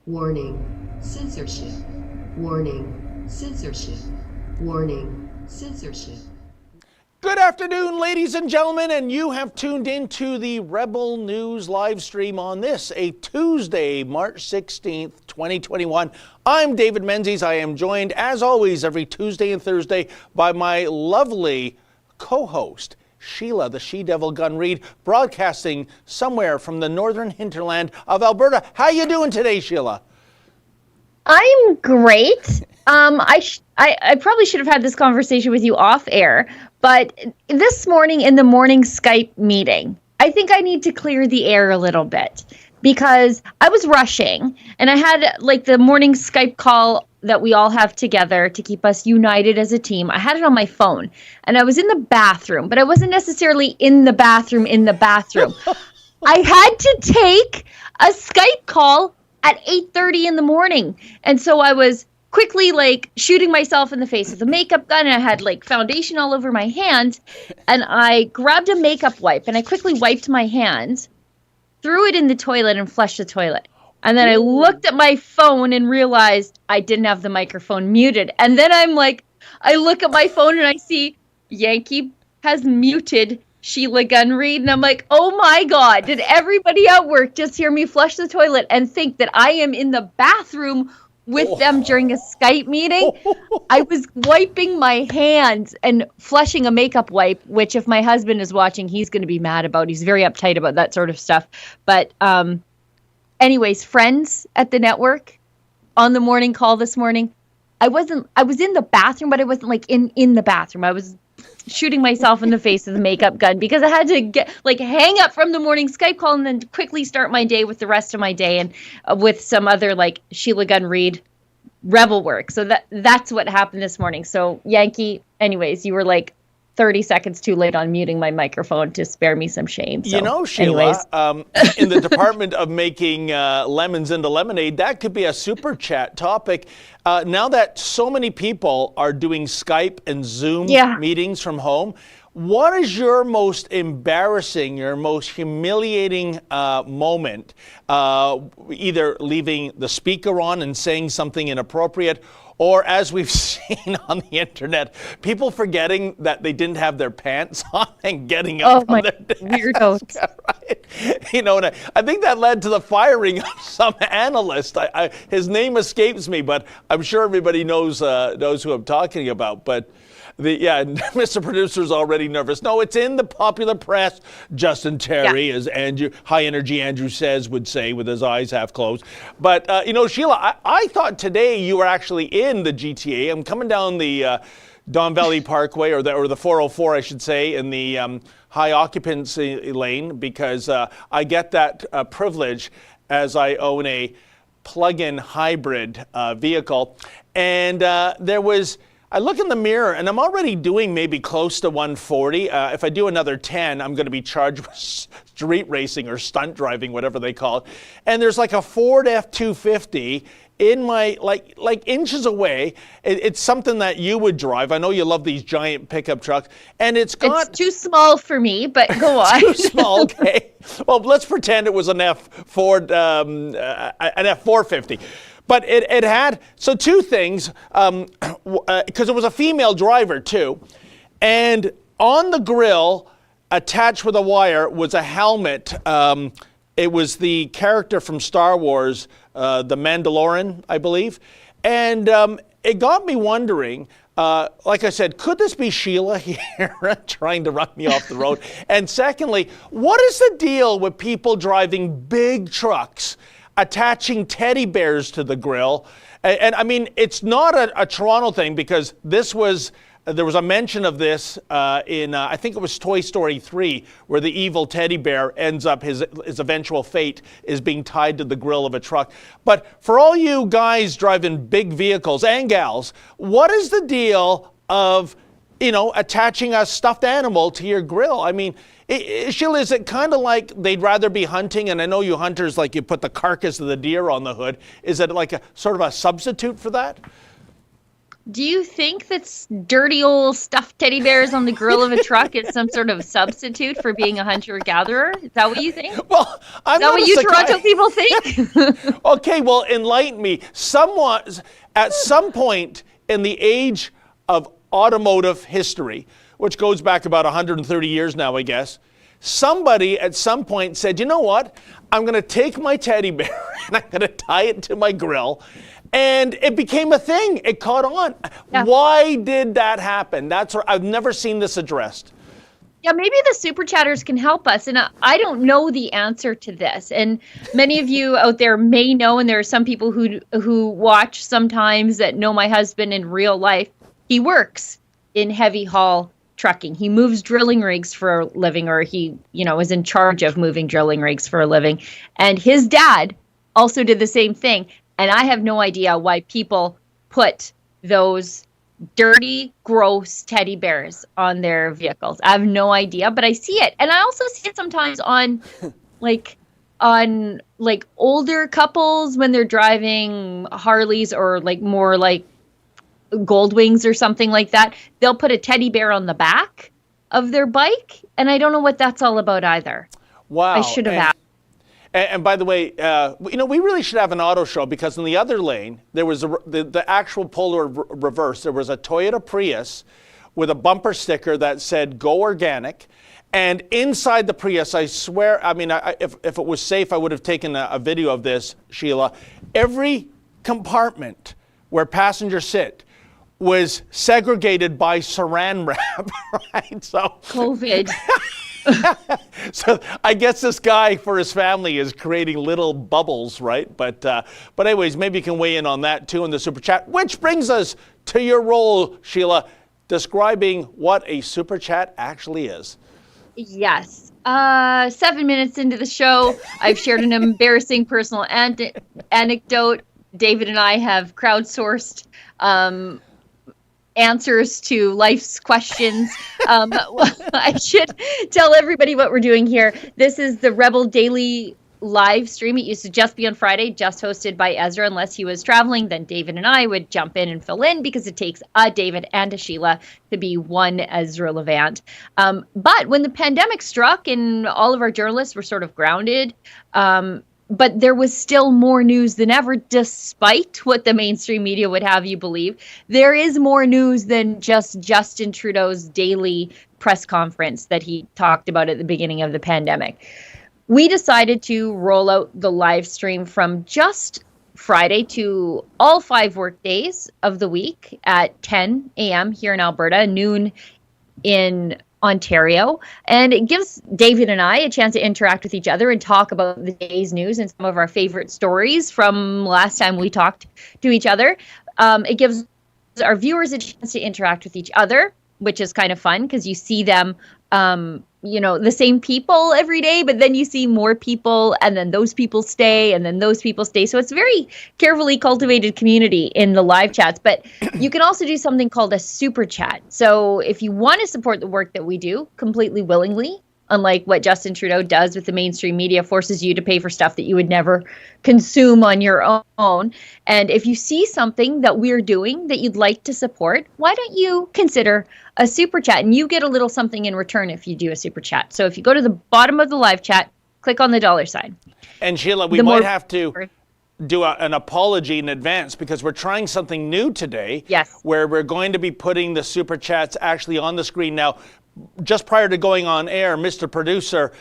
Warning, censorship. Warning, censorship. Warning, censorship. Good afternoon, ladies and gentlemen, and you have tuned into the Rebel News live stream on this, a Tuesday, March 16th, 2021. I'm David Menzies. I am joined, as always, every Tuesday and Thursday by my lovely co-host, Sheila, the she-devil Gunn Reid, broadcasting somewhere from the northern hinterland of Alberta. How you doing today, Sheila? I'm great. I probably should have had this conversation with you off air, but this morning in the morning Skype meeting, I think I need to clear the air a little bit because I was rushing and I had like the morning Skype call that we all have together to keep us united as a team. I had it on my phone and I was in the bathroom, but I wasn't necessarily in the bathroom. I had to take a Skype call at 8:30 in the morning. And so I was quickly like shooting myself in the face with a makeup gun and I had like foundation all over my hands and I grabbed a makeup wipe and I quickly wiped my hands, threw it in the toilet and flushed the toilet. And then I looked at my phone and realized I didn't have the microphone muted. And then I look at my phone and I see Yankee has muted Sheila Gunn Reid. And I'm like, oh my God, did everybody at work just hear me flush the toilet and think that I am in the bathroom with them during a Skype meeting? I was wiping my hands and flushing a makeup wipe, which if my husband is watching, he's going to be mad about. He's very uptight about that sort of stuff. But anyways, friends at the network on the morning call this morning, I was in the bathroom, but I wasn't like in the bathroom. I was shooting myself in the face with a makeup gun because I had to hang up from the morning Skype call and then quickly start my day with the rest of my day and with some other like Sheila Gunn Reid rebel work. So that's what happened this morning. So Yankee, anyways, you were like 30 seconds too late on muting my microphone to spare me some shame. So, you know, Sheila, in the department of making lemons into lemonade, that could be a super chat topic. Now that so many people are doing Skype and Zoom meetings from home, what is your most embarrassing, your most humiliating moment? Either leaving the speaker on and saying something inappropriate, or as we've seen on the internet, people forgetting that they didn't have their pants on and getting up from their desk. Weirdos. Right? You know, and I think that led to the firing of some analyst. His name escapes me, but I'm sure everybody knows who I'm talking about. But Mr. Producer's already nervous. No, it's in the popular press. Justin Terry, as High Energy Andrew would say with his eyes half closed. But, Sheila, I thought today you were actually in the GTA. I'm coming down the Don Valley Parkway, or the 404, I should say, in the high occupancy lane, because I get that privilege as I own a plug-in hybrid vehicle. And I look in the mirror and I'm already doing maybe close to 140. If I do another 10, I'm going to be charged with street racing or stunt driving, whatever they call it. And there's like a Ford F-250 in my, like inches away. It's something that you would drive. I know you love these giant pickup trucks. And it's too small for me, but go on. Too small, okay. Well, let's pretend it was an F450. But it had, so two things, because it was a female driver too, and on the grill, attached with a wire, was a helmet. It was the character from Star Wars, the Mandalorian, I believe. And it got me wondering, like I said, could this be Sheila here trying to run me off the road? And secondly, what is the deal with people driving big trucks, attaching teddy bears to the grill? And I mean, it's not a Toronto thing, because there was a mention of this in, I think it was Toy Story 3, where the evil teddy bear ends up, his eventual fate is being tied to the grill of a truck. But for all you guys driving big vehicles and gals, what is the deal of, attaching a stuffed animal to your grill? I mean, Sheila, is it kind of like they'd rather be hunting? And I know you hunters, like you put the carcass of the deer on the hood. Is it like a sort of a substitute for that? Do you think that dirty old stuffed teddy bears on the grill of a truck is some sort of substitute for being a hunter-gatherer? Is that what you think? Well, Is that what you Toronto people think? Okay, well, enlighten me. Somewhat, at some point in the age of automotive history, which goes back about 130 years now, I guess, somebody at some point said, you know what? I'm going to take my teddy bear and I'm going to tie it to my grill. And it became a thing. It caught on. Yeah. Why did that happen? I've never seen this addressed. Yeah, maybe the super chatters can help us. And I don't know the answer to this. And many of you out there may know, and there are some people who watch sometimes that know my husband in real life. He works in heavy haul trucking. He moves drilling rigs for a living, or he, is in charge of moving drilling rigs for a living. And his dad also did the same thing. And I have no idea why people put those dirty, gross teddy bears on their vehicles. I have no idea, but I see it. And I also see it sometimes on older couples when they're driving Harleys or more like Goldwings or something like that. They'll put a teddy bear on the back of their bike. And I don't know what that's all about either. Wow. I should have asked. And by the way, we really should have an auto show, because in the other lane, there was the actual polar reverse. There was a Toyota Prius with a bumper sticker that said, "Go Organic." And inside the Prius, I swear, if it was safe, I would have taken a video of this, Sheila. Every compartment where passengers sit was segregated by saran wrap, right? So COVID. So I guess this guy for his family is creating little bubbles, right? But anyways, maybe you can weigh in on that too in the super chat, which brings us to your role, Sheila, describing what a super chat actually is. Yes. 7 minutes into the show, I've shared an embarrassing personal anecdote. David and I have crowdsourced answers to life's questions. I should tell everybody what we're doing here. This is the Rebel Daily live stream. It used to just be on Friday, just hosted by Ezra. Unless he was traveling, then David and I would jump in and fill in, because it takes a David and a Sheila to be one Ezra Levant. But when the pandemic struck and all of our journalists were sort of grounded, but there was still more news than ever, despite what the mainstream media would have you believe. There is more news than just Justin Trudeau's daily press conference that he talked about at the beginning of the pandemic. We decided to roll out the live stream from just Friday to all 5 work days of the week at 10 a.m. here in Alberta, noon in Ontario, and it gives David and I a chance to interact with each other and talk about the day's news and some of our favorite stories from last time we talked to each other. It gives our viewers a chance to interact with each other, which is kind of fun, because you see them, the same people every day, but then you see more people, and then those people stay, and then those people stay. So it's a very carefully cultivated community in the live chats. But you can also do something called a super chat. So if you want to support the work that we do completely willingly, unlike what Justin Trudeau does with the mainstream media, forces you to pay for stuff that you would never consume on your own. And if you see something that we're doing that you'd like to support, why don't you consider a super chat? And you get a little something in return if you do a super chat. So if you go to the bottom of the live chat, click on the $sign. And Sheila, we might have to do an apology in advance, because we're trying something new today. Yes. Where we're going to be putting the super chats actually on the screen. Now, just prior to going on air, Mr. Producer,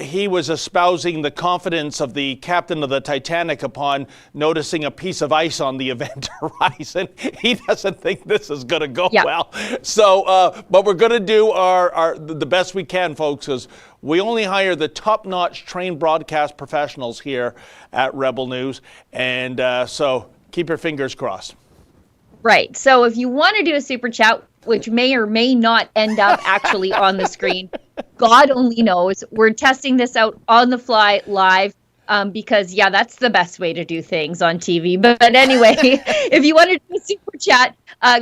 he was espousing the confidence of the captain of the Titanic upon noticing a piece of ice on the event horizon. He doesn't think this is going to go well. So, but we're going to do the best we can, folks, because we only hire the top-notch trained broadcast professionals here at Rebel News. And so keep your fingers crossed. Right. So if you want to do a super chat, which may or may not end up actually on the screen, God only knows. We're testing this out on the fly live because, that's the best way to do things on TV. But anyway, if you want to do a super chat,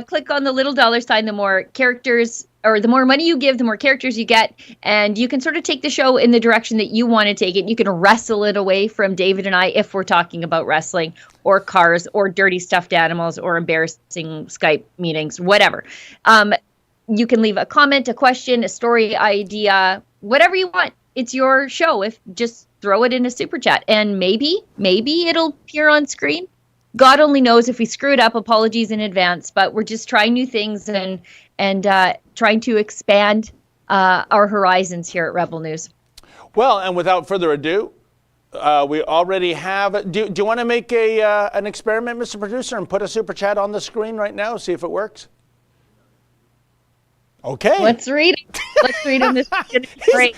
click on the little $sign. The more characters or the more money you give, the more characters you get, and you can sort of take the show in the direction that you want to take it. You can wrestle it away from David and I if we're talking about wrestling or cars or dirty stuffed animals or embarrassing Skype meetings, whatever. You can leave a comment, a question, a story idea, whatever you want. It's your show. If just throw it in a super chat, and maybe it'll appear on screen. God only knows. If we screw it up, apologies in advance, but we're just trying new things and trying to expand our horizons here at Rebel News. Well, and without further ado, we already have. Do you want to make an experiment, Mr. Producer, and put a super chat on the screen right now? See if it works. Okay. Let's read it. Let's read him. This is gonna be great.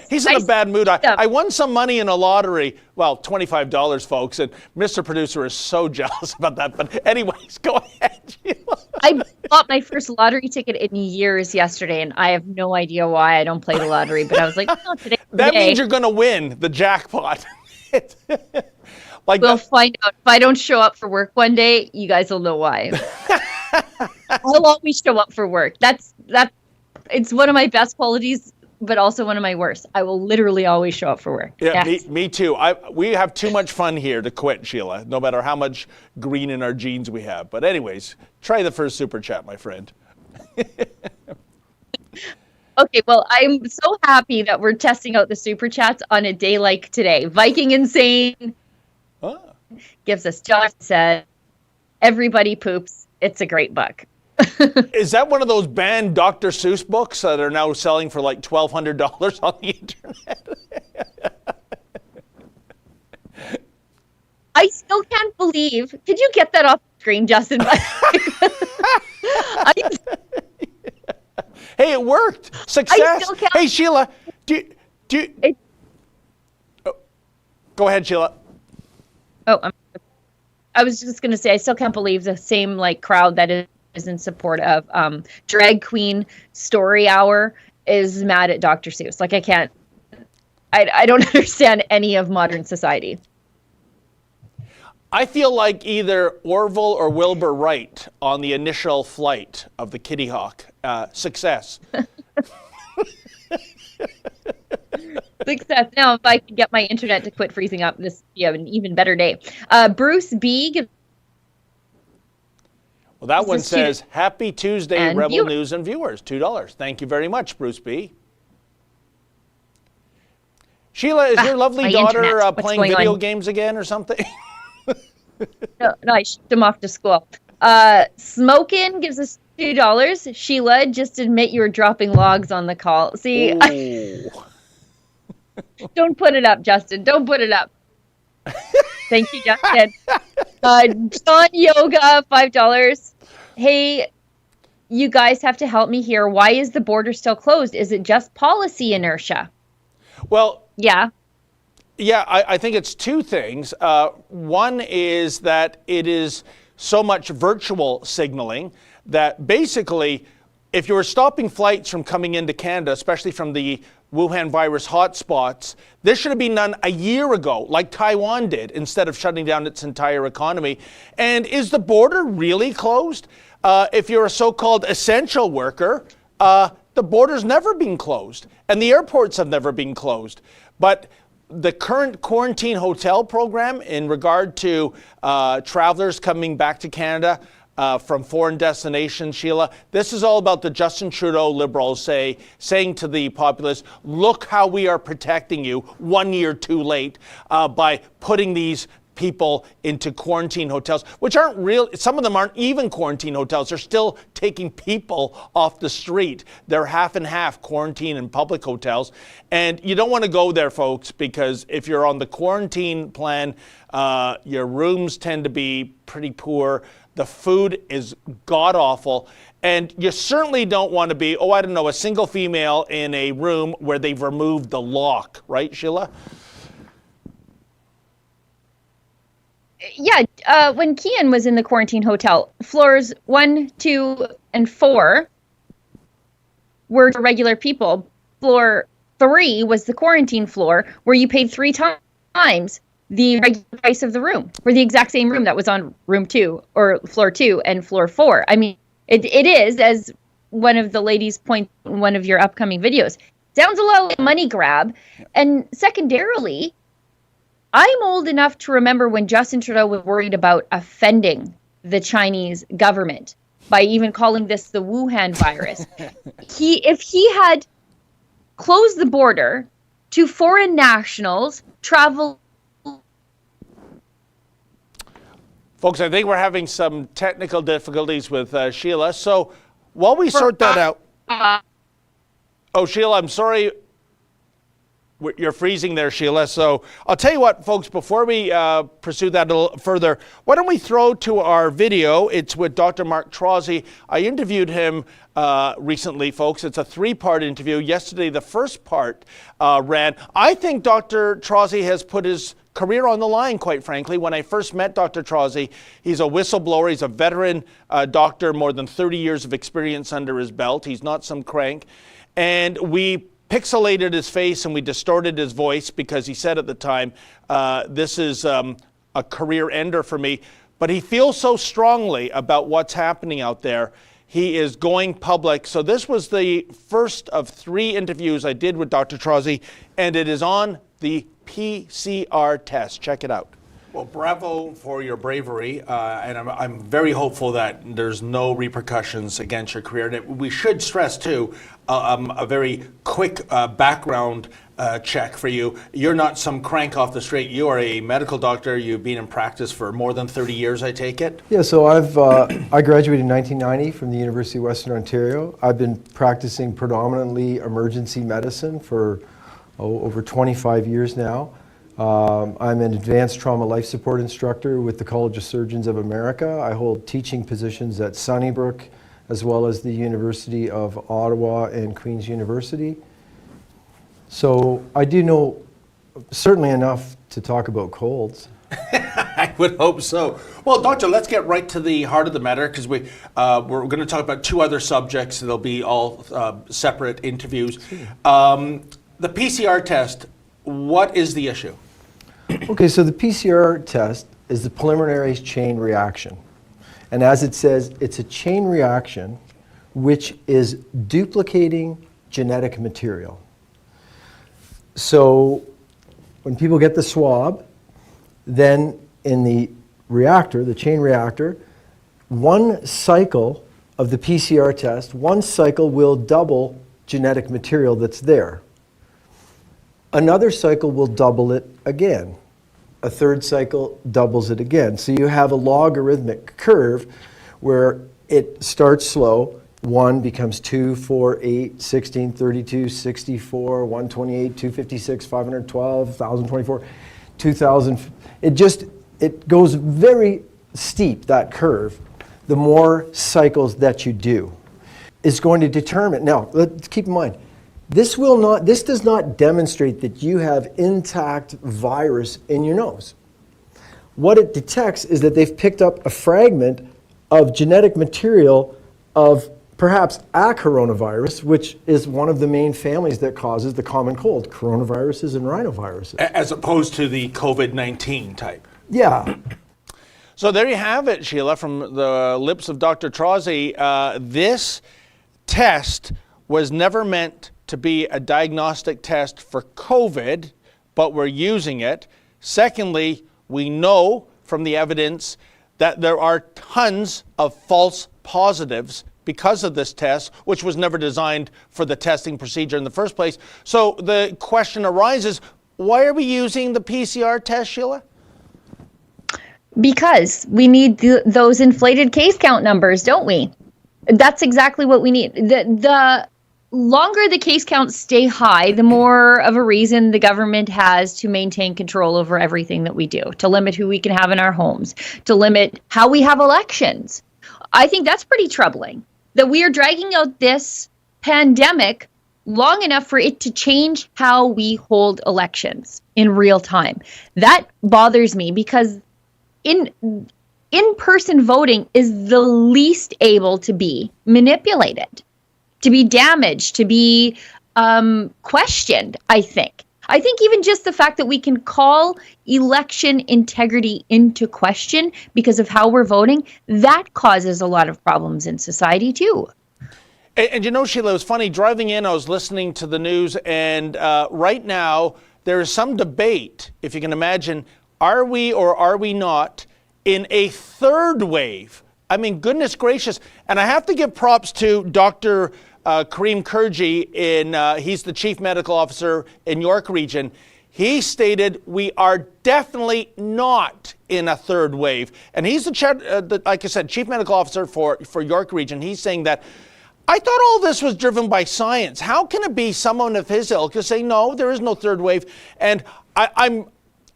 He's in a bad mood. I won some money in a lottery. Well, $25, folks, and Mr. Producer is so jealous about that. But anyways, go ahead, Sheila. I bought my first lottery ticket in years yesterday, and I have no idea why I don't play the lottery. But I was like, oh, today. That means you're going to win the jackpot. We'll find out. If I don't show up for work one day, you guys will know why. I'll always show up for work. It's one of my best qualities, but also one of my worst. I will literally always show up for work. Yeah, yes. me too. We have too much fun here to quit, Sheila, no matter how much green in our jeans we have. But anyways, try the first super chat, my friend. Okay, well, I'm so happy that we're testing out the super chats on a day like today. Viking Insane gives us, Josh said, everybody poops. It's a great book. Is that one of those banned Dr. Seuss books that are now selling for like $1,200 on the internet? I still can't believe. Could you get that off the screen, Justin? Hey, it worked. Success. Hey, Sheila, go ahead, Sheila. I was just going to say, I still can't believe the same crowd that is in support of Drag Queen Story Hour is mad at Dr. Seuss. I don't understand any of modern society. I feel like either Orville or Wilbur Wright on the initial flight of the Kitty Hawk. Success. Success. Now, if I can get my internet to quit freezing up, this would be an even better day. Bruce B. Well, that one says, Happy Tuesday, Rebel News and viewers. $2. Thank you very much, Bruce B. Sheila, is your lovely daughter playing video games again or something? No, I shipped him off to school. Smokin' gives us $2. Sheila, just admit you were dropping logs on the call. See, don't put it up, Justin. Don't put it up. Thank you, Justin. John Yoga, $5. Hey, you guys have to help me here. Why is the border still closed? Is it just policy inertia? Well, yeah, I think it's two things. One is that it is so much virtual signaling that basically, if you were stopping flights from coming into Canada, especially from the Wuhan virus hotspots, this should have been done a year ago, like Taiwan did, instead of shutting down its entire economy. And is the border really closed? If you're a so-called essential worker, the border's never been closed, and the airports have never been closed. But the current quarantine hotel program in regard to travelers coming back to Canada from foreign destinations, Sheila, this is all about the Justin Trudeau Liberals saying to the populace, look how we are protecting you 1 year too late by putting these people into quarantine hotels, which aren't real. Some of them aren't even quarantine hotels. They're still taking people off the street. They're half and half, quarantine and public hotels. And you don't want to go there, folks, because if you're on the quarantine plan, your rooms tend to be pretty poor. The food is god-awful. And you certainly don't want to be, a single female in a room where they've removed the lock, right, Sheila? Yeah, when Kian was in the quarantine hotel, floors 1, 2, and 4 were for regular people. Floor 3 was the quarantine floor, where you paid 3 times the regular price of the room, for the exact same room that was on room 2, or floor 2 and floor 4. I mean, it is, as one of the ladies' points in one of your upcoming videos. Sounds a lot like a money grab. And secondarily, I'm old enough to remember when Justin Trudeau was worried about offending the Chinese government by even calling this the Wuhan virus. If he had closed the border to foreign nationals travel. Folks, I think we're having some technical difficulties with Sheila. So while we sort that out. Oh, Sheila, I'm sorry. You're freezing there, Sheila. So I'll tell you what, folks, before we pursue that a little further, why don't we throw to our video? It's with Dr. Mark Trozzi. I interviewed him recently, folks. It's a 3-part interview. Yesterday, the first part ran. I think Dr. Trozzi has put his career on the line, quite frankly. When I first met Dr. Trozzi, he's a whistleblower. He's a veteran doctor, more than 30 years of experience under his belt. He's not some crank. And we pixelated his face and we distorted his voice because he said at the time, this is a career ender for me. But he feels so strongly about what's happening out there. He is going public. So this was the first of 3 interviews I did with Dr. Trozzi, and it is on the PCR test. Check it out. Well, bravo for your bravery, and I'm very hopeful that there's no repercussions against your career. And we should stress, too, a very quick background check for you. You're not some crank off the street. You are a medical doctor. You've been in practice for more than 30 years, I take it? Yeah, so I graduated in 1990 from the University of Western Ontario. I've been practicing predominantly emergency medicine for over 25 years now. I'm an advanced trauma life support instructor with the College of Surgeons of America. I hold teaching positions at Sunnybrook as well as the University of Ottawa and Queen's University. So I do know certainly enough to talk about colds. I would hope so. Well, Doctor, let's get right to the heart of the matter because we're going to talk about 2 other subjects. They'll be all separate interviews. The PCR test, what is the issue? Okay, so the PCR test is the preliminary chain reaction. And as it says, it's a chain reaction which is duplicating genetic material. So when people get the swab, then in the reactor, the chain reactor, one cycle of the PCR test, one cycle will double genetic material that's there. Another cycle will double it again. A third cycle doubles it again. So you have a logarithmic curve where it starts slow. 1 becomes 2, 4, 8, 16, 32, 64, 128, 256, 512, 1024, 2000. It goes very steep, that curve, the more cycles that you do. Is going to determine, now let's keep in mind, this does not demonstrate that you have intact virus in your nose. What it detects is that they've picked up a fragment of genetic material of perhaps a coronavirus, which is one of the main families that causes the common cold, coronaviruses and rhinoviruses. As opposed to the COVID-19 type. Yeah. So there you have it, Sheila, from the lips of Dr. Trozzi. This test was never meant to be a diagnostic test for COVID, but we're using it. Secondly, we know from the evidence that there are tons of false positives because of this test, which was never designed for the testing procedure in the first place. So the question arises, why are we using the PCR test, Sheila? Because we need those inflated case count numbers, don't we? That's exactly what we need. The longer the case counts stay high, the more of a reason the government has to maintain control over everything that we do, to limit who we can have in our homes, to limit how we have elections. I think that's pretty troubling, that we are dragging out this pandemic long enough for it to change how we hold elections in real time. That bothers me because in-person voting is the least able to be manipulated, to be damaged, to be questioned, I think. I think even just the fact that we can call election integrity into question because of how we're voting, that causes a lot of problems in society too. And you know, Sheila, it was funny, driving in, I was listening to the news, and right now there is some debate, if you can imagine, are we or are we not in a third wave? I mean, goodness gracious. And I have to give props to Dr. Karim Kurji, he's the Chief Medical Officer in York Region. He stated we are definitely not in a third wave. And he's like I said, Chief Medical Officer for York Region. He's saying that, I thought all this was driven by science. How can it be someone of his ilk to say, no, there is no third wave? And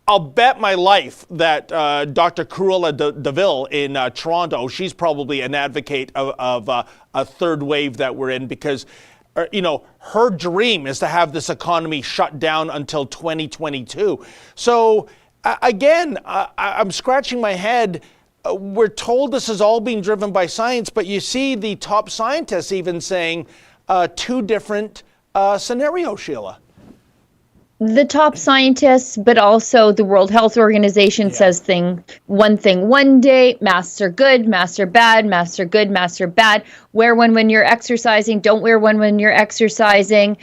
I'll bet my life that Dr. Cruella DeVille in Toronto, she's probably an advocate of a third wave that we're in, because her dream is to have this economy shut down until 2022. So again, I'm scratching my head. We're told this is all being driven by science, but you see the top scientists even saying two different scenarios, Sheila. The top scientists, but also the World Health Organization says one thing one day, masks are good, masks are bad, masks are good, masks are bad. Wear one when you're exercising, don't wear one when you're exercising.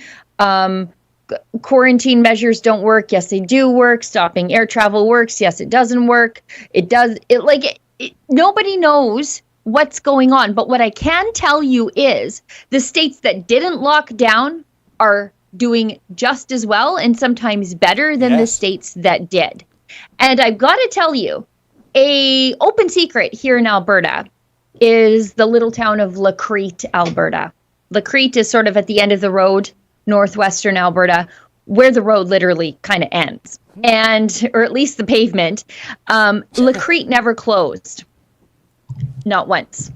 Quarantine measures don't work. Yes, they do work. Stopping air travel works. Yes, it doesn't work. It does. Nobody knows what's going on. But what I can tell you is the states that didn't lock down are doing just as well and sometimes better than the states that did. And I've got to tell you, a open secret here in Alberta is the little town of Crete, Alberta. Crete is sort of at the end of the road, northwestern Alberta, where the road literally kind of ends, or at least the pavement. Crete never closed, not once.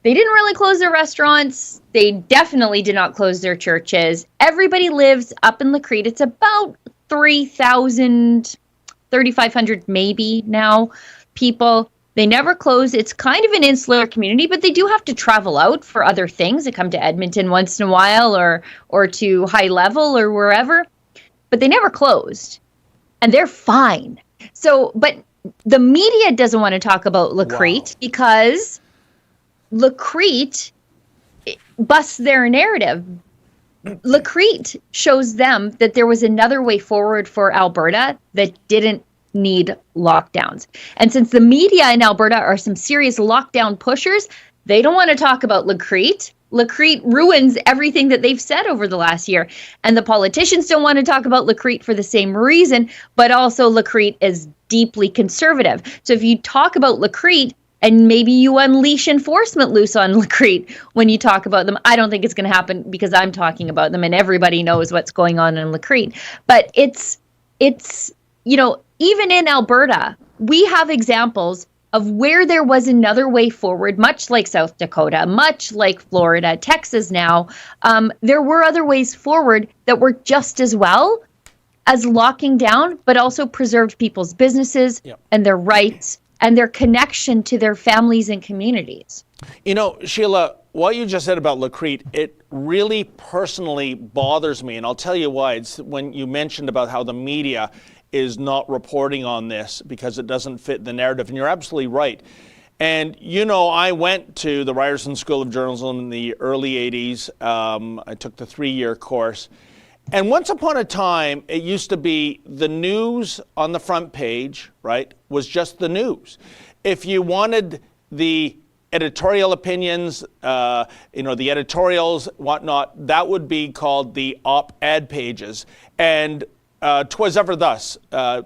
They didn't really close their restaurants. They definitely did not close their churches. Everybody lives up in Crete. It's about 3,000, 3,500 maybe now people. They never close. It's kind of an insular community, but they do have to travel out for other things. They come to Edmonton once in a while or to High Level or wherever, but they never closed. And they're fine. So, but the media doesn't want to talk about Crete because Crete busts their narrative. Crete shows them that there was another way forward for Alberta that didn't need lockdowns. And since the media in Alberta are some serious lockdown pushers, they don't want to talk about Crete. Crete ruins everything that they've said over the last year. And the politicians don't want to talk about Crete for the same reason, but also Crete is deeply conservative. So if you talk about Crete, and maybe you unleash enforcement loose on Crete when you talk about them. I don't think it's going to happen because I'm talking about them and everybody knows what's going on in Crete. But it's even in Alberta, we have examples of where there was another way forward, much like South Dakota, much like Florida, Texas now. There were other ways forward that were just as well as locking down, but also preserved people's businesses and their rights and their connection to their families and communities. You know, Sheila, what you just said about Crete, it really personally bothers me, and I'll tell you why. It's when you mentioned about how the media is not reporting on this because it doesn't fit the narrative, and you're absolutely right. And I went to the Ryerson School of Journalism in the early 80s. I took the 3-year course. And once upon a time, it used to be the news on the front page, right, was just the news. If you wanted the editorial opinions, the editorials, whatnot, that would be called the op-ed pages. And 'twas ever thus.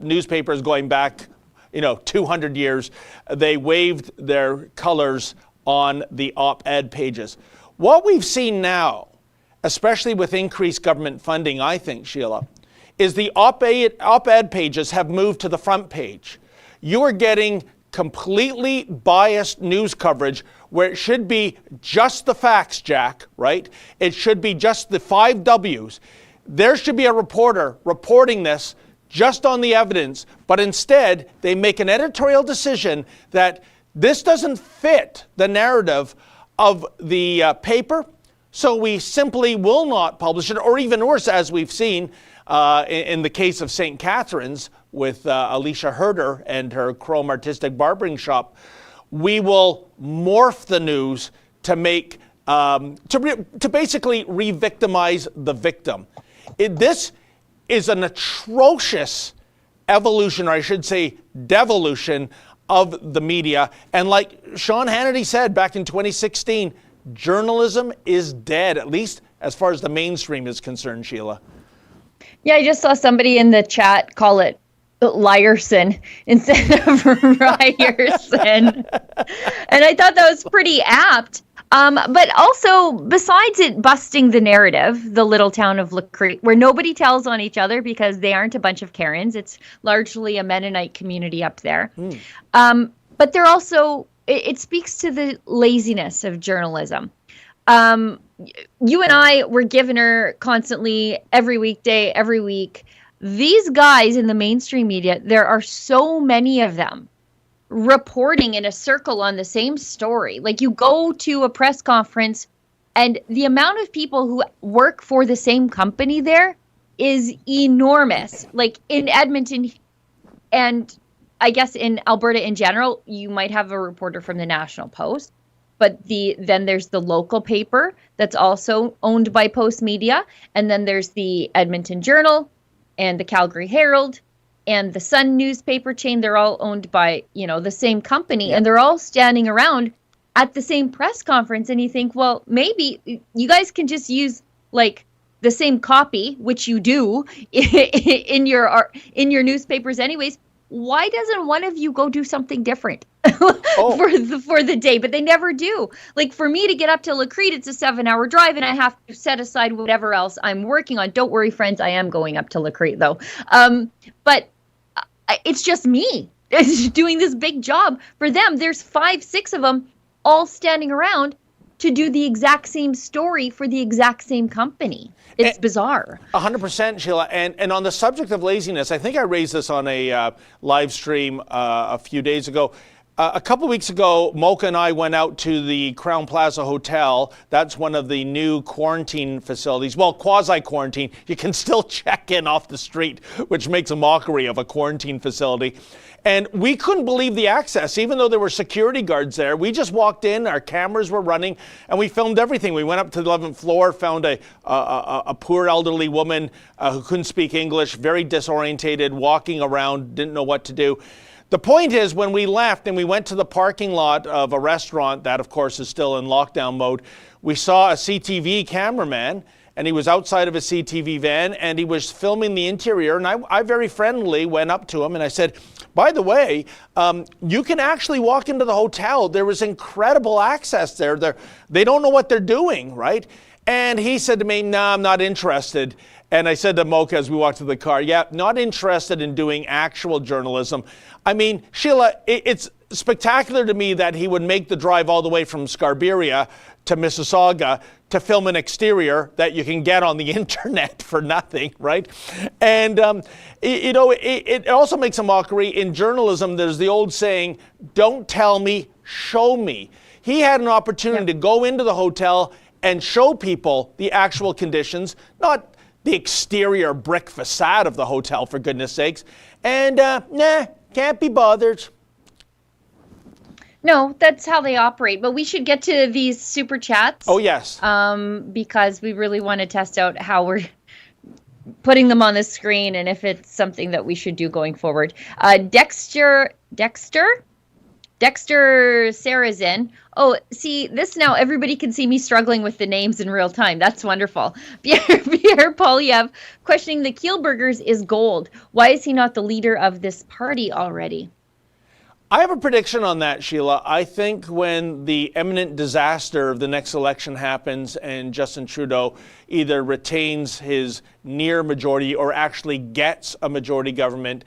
Newspapers going back, 200 years, they waved their colors on the op-ed pages. What we've seen now, especially with increased government funding, I think, Sheila, is the op-ed pages have moved to the front page. You are getting completely biased news coverage where it should be just the facts, Jack, right? It should be just the 5 W's. There should be a reporter reporting this just on the evidence, but instead they make an editorial decision that this doesn't fit the narrative of the paper, so we simply will not publish it, or even worse, as we've seen in the case of St. Catharines with Alicia Herder and her Chrome Artistic Barbering Shop, we will morph the news to make to basically re-victimize the victim. This is an atrocious evolution, or I should say devolution, of the media. And like Sean Hannity said back in 2016, journalism is dead, at least as far as the mainstream is concerned, Sheila. Yeah, I just saw somebody in the chat call it liarson instead of ryerson. And I thought that was pretty apt. But also, besides it busting the narrative, the little town of Crete, where nobody tells on each other because they aren't a bunch of Karens. It's largely a Mennonite community up there. But they're also, it speaks to the laziness of journalism. You and I were giving her constantly every weekday, every week. These guys in the mainstream media, there are so many of them reporting in a circle on the same story. Like, you go to a press conference and the amount of people who work for the same company there is enormous. Like in Edmonton, and I guess in Alberta in general, you might have a reporter from the National Post, but then there's the local paper that's also owned by Post Media, and then there's the Edmonton Journal and the Calgary Herald and the Sun newspaper chain. They're all owned by, the same company, and they're all standing around at the same press conference. And you think, well, maybe you guys can just use like the same copy, which you do in your newspapers anyways. Why doesn't one of you go do something different for the day? But they never do. Like, for me to get up to Crete, it's a 7-hour drive, and I have to set aside whatever else I'm working on. Don't worry, friends, I am going up to Crete though. But it's just me doing this big job for them. There's 5-6 of them all standing around to do the exact same story for the exact same company. It's bizarre. 100%, Sheila. And on the subject of laziness, I think I raised this on a live stream a few days ago. A couple weeks ago, Mocha and I went out to the Crown Plaza Hotel. That's one of the new quarantine facilities. Well, quasi-quarantine. You can still check in off the street, which makes a mockery of a quarantine facility. And we couldn't believe the access, even though there were security guards there. We just walked in, our cameras were running, and we filmed everything. We went up to the 11th floor, found a poor elderly woman who couldn't speak English, very disorientated, walking around, didn't know what to do. The point is, when we left and we went to the parking lot of a restaurant that, of course, is still in lockdown mode, we saw a CTV cameraman, and he was outside of a CTV van, and he was filming the interior. And I very friendly went up to him, and I said, by the way, you can actually walk into the hotel. There was incredible access there. They don't know what they're doing, right? And he said to me, nah, I'm not interested. And I said to Mocha as we walked to the car, yeah, not interested in doing actual journalism. I mean, Sheila, it's spectacular to me that he would make the drive all the way from Scarberia to Mississauga to film an exterior that you can get on the internet for nothing, right? And, it also makes a mockery. In journalism, there's the old saying, don't tell me, show me. He had an opportunity to go into the hotel and show people the actual conditions, not the exterior brick facade of the hotel, for goodness sakes. And, nah, can't be bothered. No, that's how they operate. But we should get to these super chats. Oh, yes. Because we really want to test out how we're putting them on the screen and if it's something that we should do going forward. Dexter Sarazin. Oh, see, this now everybody can see me struggling with the names in real time. That's wonderful. Pierre Polyev questioning the Kielburgers is gold. Why is he not the leader of this party already? I have a prediction on that, Sheila. I think when the imminent disaster of the next election happens and Justin Trudeau either retains his near majority or actually gets a majority government,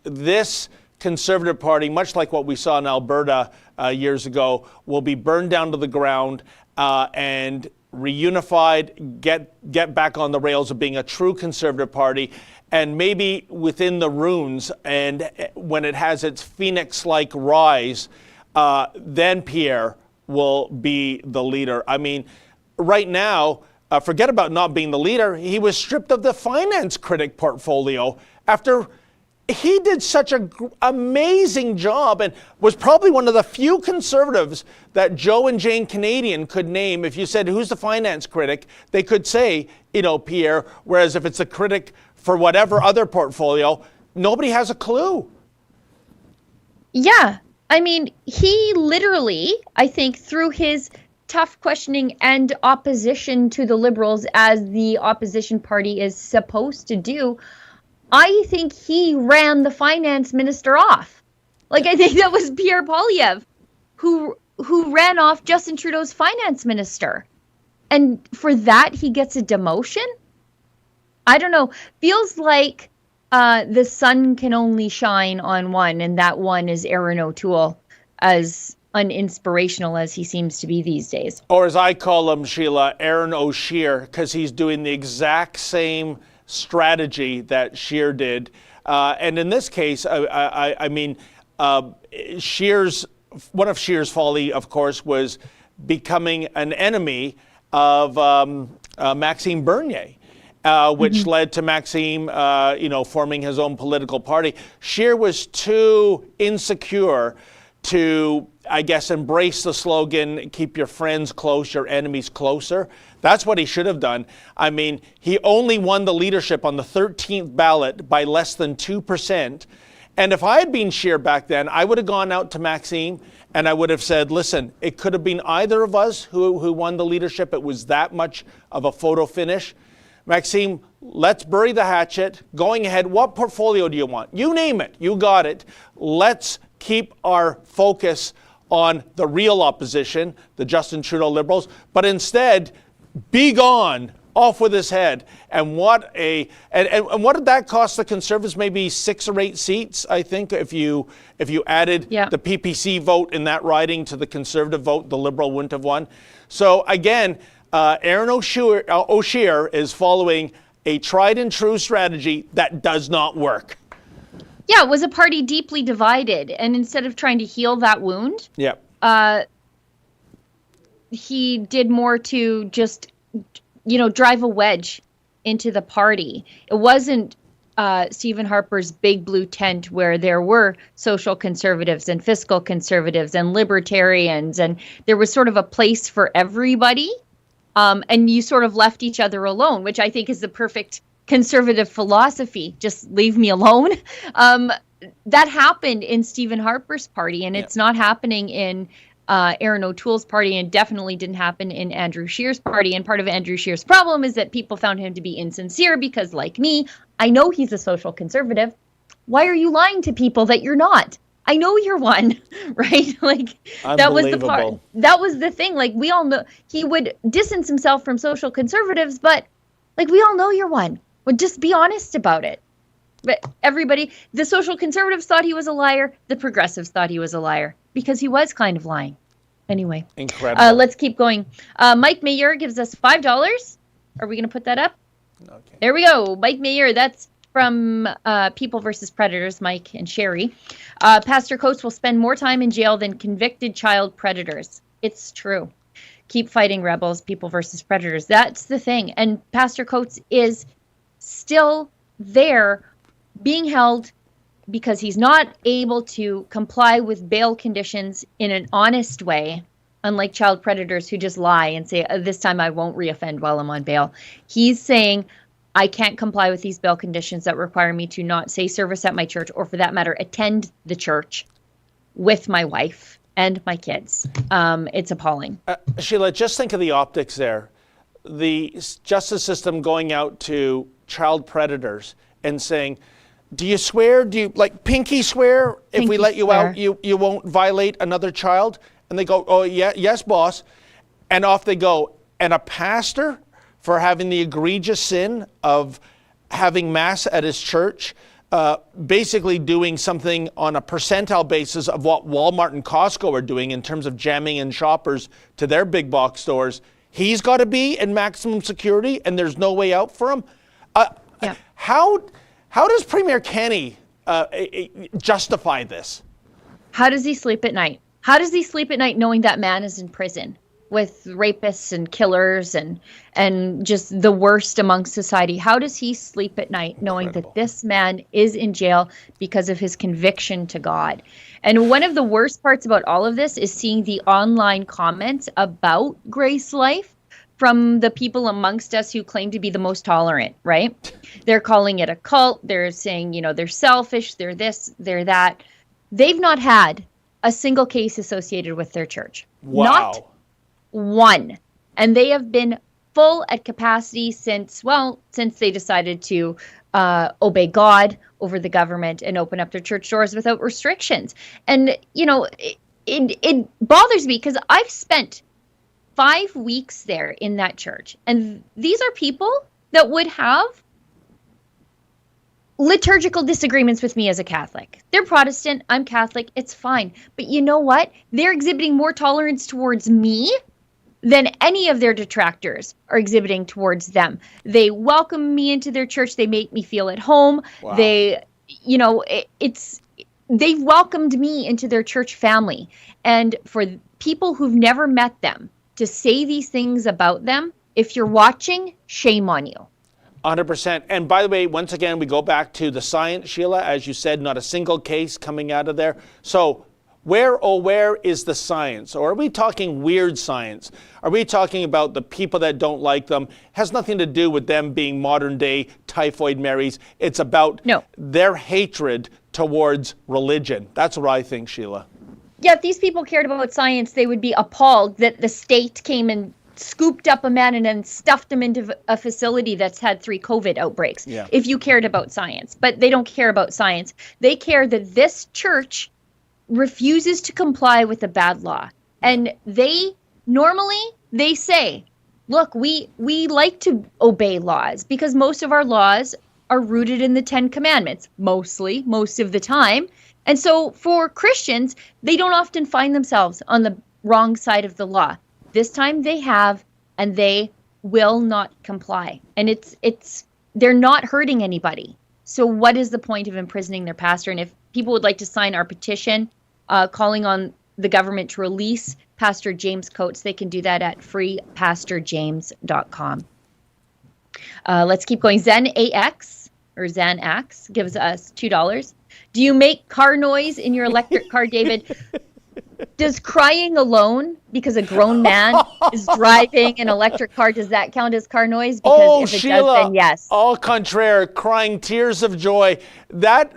this Conservative Party, much like what we saw in Alberta years ago, will be burned down to the ground and reunified, get back on the rails of being a true Conservative Party. And maybe within the runes, and when it has its phoenix-like rise, then Pierre will be the leader. I mean, right now, forget about not being the leader. He was stripped of the finance critic portfolio after he did such an amazing job and was probably one of the few conservatives that Joe and Jane Canadian could name. If you said, who's the finance critic, they could say, Pierre, whereas if it's a critic for whatever other portfolio, nobody has a clue. Yeah. I mean, he literally, I think, through his tough questioning and opposition to the Liberals, as the opposition party is supposed to do, I think he ran the finance minister off. Like, I think that was Pierre Poilievre who ran off Justin Trudeau's finance minister. And for that, he gets a demotion? I don't know. Feels like the sun can only shine on one, and that one is Erin O'Toole, as uninspirational as he seems to be these days. Or as I call him, Sheila, Aaron O'Shear, because he's doing the exact same strategy that Scheer did. And in this case, I mean, Scheer's, one of Scheer's folly, of course, was becoming an enemy of Maxime Bernier, which led to Maxime, forming his own political party. Scheer was too insecure to, I guess, embrace the slogan, keep your friends close, your enemies closer. That's what he should have done. I mean, he only won the leadership on the 13th ballot by less than 2%. And if I had been Scheer back then, I would have gone out to Maxime and I would have said, listen, it could have been either of us who won the leadership. It was that much of a photo finish. Maxime, let's bury the hatchet. Going ahead, what portfolio do you want? You name it. You got it. Let's keep our focus on the real opposition, the Justin Trudeau Liberals, but instead, be gone, off with his head. And what did that cost the Conservatives? Maybe 6 or 8 seats, I think, if you added the PPC vote in that riding to the Conservative vote, the Liberal wouldn't have won. So again, Aaron O'Shear is following a tried and true strategy that does not work. Yeah, it was a party deeply divided, and instead of trying to heal that wound, he did more to just, drive a wedge into the party. It wasn't Stephen Harper's big blue tent where there were social conservatives and fiscal conservatives and libertarians, and there was sort of a place for everybody, and you sort of left each other alone, which I think is the perfect conservative philosophy. Just leave me alone. That happened in Stephen Harper's party, and it's not happening in Erin O'Toole's party, and definitely didn't happen in Andrew Scheer's party. And part of Andrew Scheer's problem is that people found him to be insincere because, like me, I know he's a social conservative. Why are you lying to people that you're not? I know you're one, right? Like, that was the part. That was the thing. Like, we all know he would distance himself from social conservatives, but like, we all know you're one. Well, just be honest about it. But everybody, the social conservatives thought he was a liar. The progressives thought he was a liar because he was kind of lying. Anyway. Incredible. Let's keep going. Mike Mayer gives us $5. Are we going to put that up? Okay. There we go. Mike Mayer. That's from People versus Predators, Mike and Sherry. Pastor Coates will spend more time in jail than convicted child predators. It's true. Keep fighting, rebels, People versus Predators. That's the thing. And Pastor Coates is still there being held because he's not able to comply with bail conditions in an honest way, unlike child predators who just lie and say, this time I won't reoffend while I'm on bail. He's saying, I can't comply with these bail conditions that require me to not say service at my church, or for that matter, attend the church with my wife and my kids. It's appalling. Sheila, just think of the optics there. The justice system going out to child predators and saying, do you swear? Do you pinky swear? If we let you out, you won't violate another child? And they go, oh, yeah, yes, boss. And off they go. And a pastor, for having the egregious sin of having mass at his church, basically doing something on a percentile basis of what Walmart and Costco are doing in terms of jamming in shoppers to their big box stores, he's got to be in maximum security and there's no way out for him. How does Premier Kenney justify this? How does he sleep at night? How does he sleep at night knowing that man is in prison? with rapists and killers and just the worst amongst society. How does he sleep at night knowing that this man is in jail because of his conviction to God? And one of the worst parts about all of this is seeing the online comments about Grace Life from the people amongst us who claim to be the most tolerant, right? They're calling it a cult. They're saying, they're selfish, they're this, they're that. They've not had a single case associated with their church. Wow. Not one. And they have been full at capacity since they decided to obey God over the government and open up their church doors without restrictions. And, it bothers me because I've spent 5 weeks there in that church. And these are people that would have liturgical disagreements with me as a Catholic. They're Protestant, I'm Catholic, it's fine. But you know what? They're exhibiting more tolerance towards me than any of their detractors are exhibiting towards them. They welcome me into their church. They make me feel at home. Wow. They've welcomed me into their church family. And for people who've never met them to say these things about them, if you're watching, shame on you. 100%. And by the way, once again, we go back to the science, Sheila. As you said, not a single case coming out of there. So where is the science? Or are we talking weird science? Are we talking about the people that don't like them? Has nothing to do with them being modern day typhoid Marys. It's about their hatred towards religion. That's what I think, Sheila. Yeah, if these people cared about science, they would be appalled that the state came and scooped up a man and then stuffed him into a facility that's had 3 COVID outbreaks. Yeah. If you cared about science. But they don't care about science. They care that this church refuses to comply with the bad law. And they say, look, we like to obey laws because most of our laws are rooted in the 10 Commandments, most of the time. And so for Christians, they don't often find themselves on the wrong side of the law. This time they have, and they will not comply. And they're not hurting anybody. So what is the point of imprisoning their pastor? And if people would like to sign our petition calling on the government to release Pastor James Coates, they can do that at freepastorjames.com. Let's keep going. Xanax gives us $2. Do you make car noise in your electric car, David? Does crying alone because a grown man is driving an electric car, does that count as car noise? Because if it Sheila, does, then yes. Au contraire, crying tears of joy. That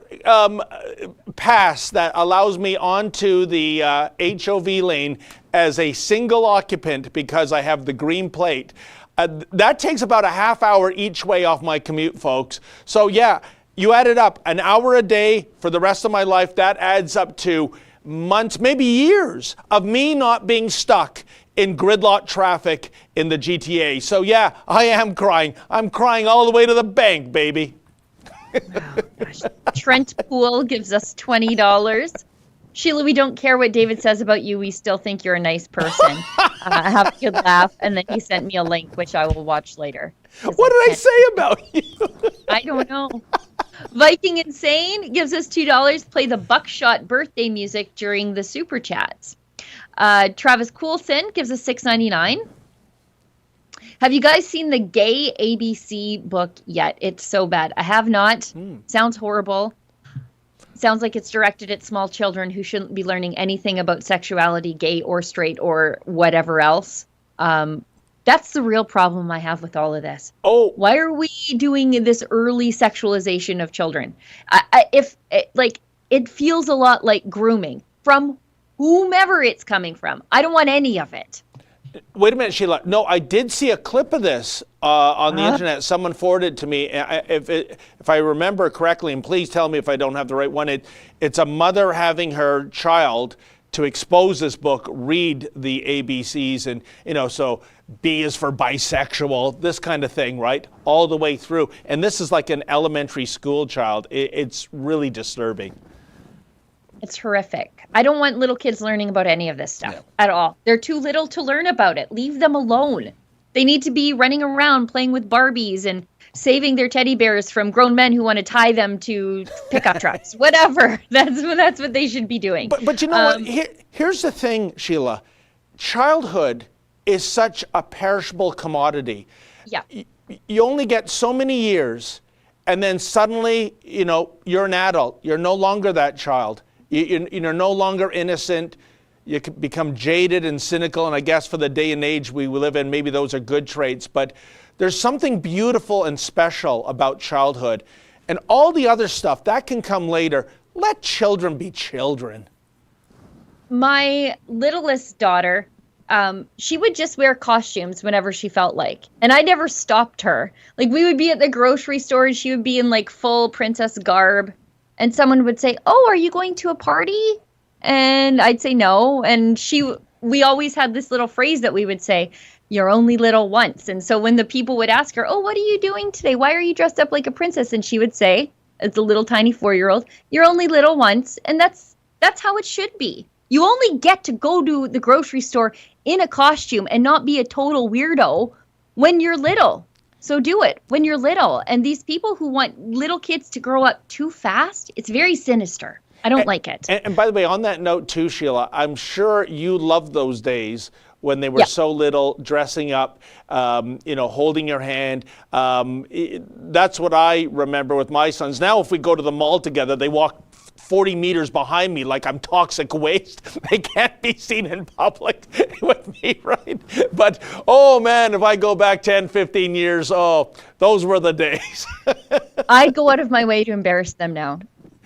pass that allows me onto the HOV lane as a single occupant because I have the green plate, that takes about a half hour each way off my commute, folks. So yeah, you add it up, an hour a day for the rest of my life, that adds up to months, maybe years of me not being stuck in gridlock traffic in the GTA. So yeah, I am crying. I'm crying all the way to the bank, baby. Oh, gosh. Trent Poole gives us $20. Sheila, we don't care what David says about you. We still think you're a nice person. Have a good laugh. And then he sent me a link, which I will watch later. What did I say about you? I don't know. Viking Insane gives us $2. Play the Buckshot birthday music during the super chats. Travis Coulson gives us $6.99. Have you guys seen the Gay ABC book yet? It's so bad. I have not. Sounds horrible. Sounds like it's directed at small children who shouldn't be learning anything about sexuality, gay or straight or whatever else. That's the real problem I have with all of this. Oh, why are we doing this early sexualization of children? It feels a lot like grooming from whomever it's coming from. I don't want any of it. Wait a minute, Sheila. No, I did see a clip of this on the internet. Someone forwarded it to me. If I remember correctly, and please tell me if I don't have the right one, it's a mother having her child to expose this book, read the ABCs, and, so B is for bisexual, this kind of thing, right? All the way through. And this is like an elementary school child. It's really disturbing. It's horrific. I don't want little kids learning about any of this stuff at all. They're too little to learn about it. Leave them alone. They need to be running around playing with Barbies and saving their teddy bears from grown men who want to tie them to pickup trucks. Whatever. That's what they should be doing. But you know what? Here's the thing, Sheila. Childhood is such a perishable commodity. Yeah. You only get so many years, and then suddenly, you're an adult. You're no longer that child. You're no longer innocent. You can become jaded and cynical, and I guess for the day and age we live in, maybe those are good traits, but there's something beautiful and special about childhood. And all the other stuff, that can come later. Let children be children. My littlest daughter, she would just wear costumes whenever she felt like. And I never stopped her. Like, we would be at the grocery store and she would be in like full princess garb. And someone would say, "Oh, are you going to a party?" And I'd say no. And we always had this little phrase that we would say, "You're only little once." And so when the people would ask her, "Oh, what are you doing today? Why are you dressed up like a princess?" And she would say, as a little tiny 4-year-old, "You're only little once." And that's how it should be. You only get to go to the grocery store in a costume and not be a total weirdo when you're little. So do it when you're little. And these people who want little kids to grow up too fast, it's very sinister. I don't like it. And by the way, on that note too, Sheila, I'm sure you loved those days when they were so little, dressing up, holding your hand. That's what I remember with my sons. Now, if we go to the mall together, they walk 40 meters behind me like I'm toxic waste. They can't be seen in public with me, right? But, oh man, if I go back 10, 15 years, those were the days. I go out of my way to embarrass them now.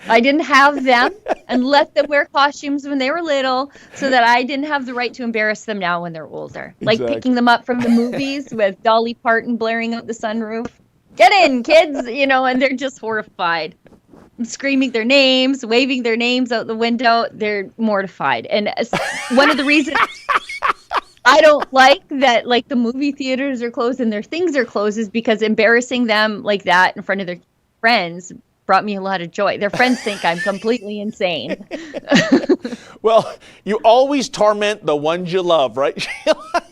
I didn't have them and let them wear costumes when they were little so that I didn't have the right to embarrass them now when they're older. Like picking them up from the movies with Dolly Parton blaring out the sunroof. "Get in, kids," and they're just horrified. Screaming their names, waving their names out the window. They're mortified. And one of the reasons I don't like that, like, the movie theaters are closed and their things are closed is because embarrassing them like that in front of their friends brought me a lot of joy. Their friends think I'm completely insane. Well, you always torment the ones you love, right, Sheila?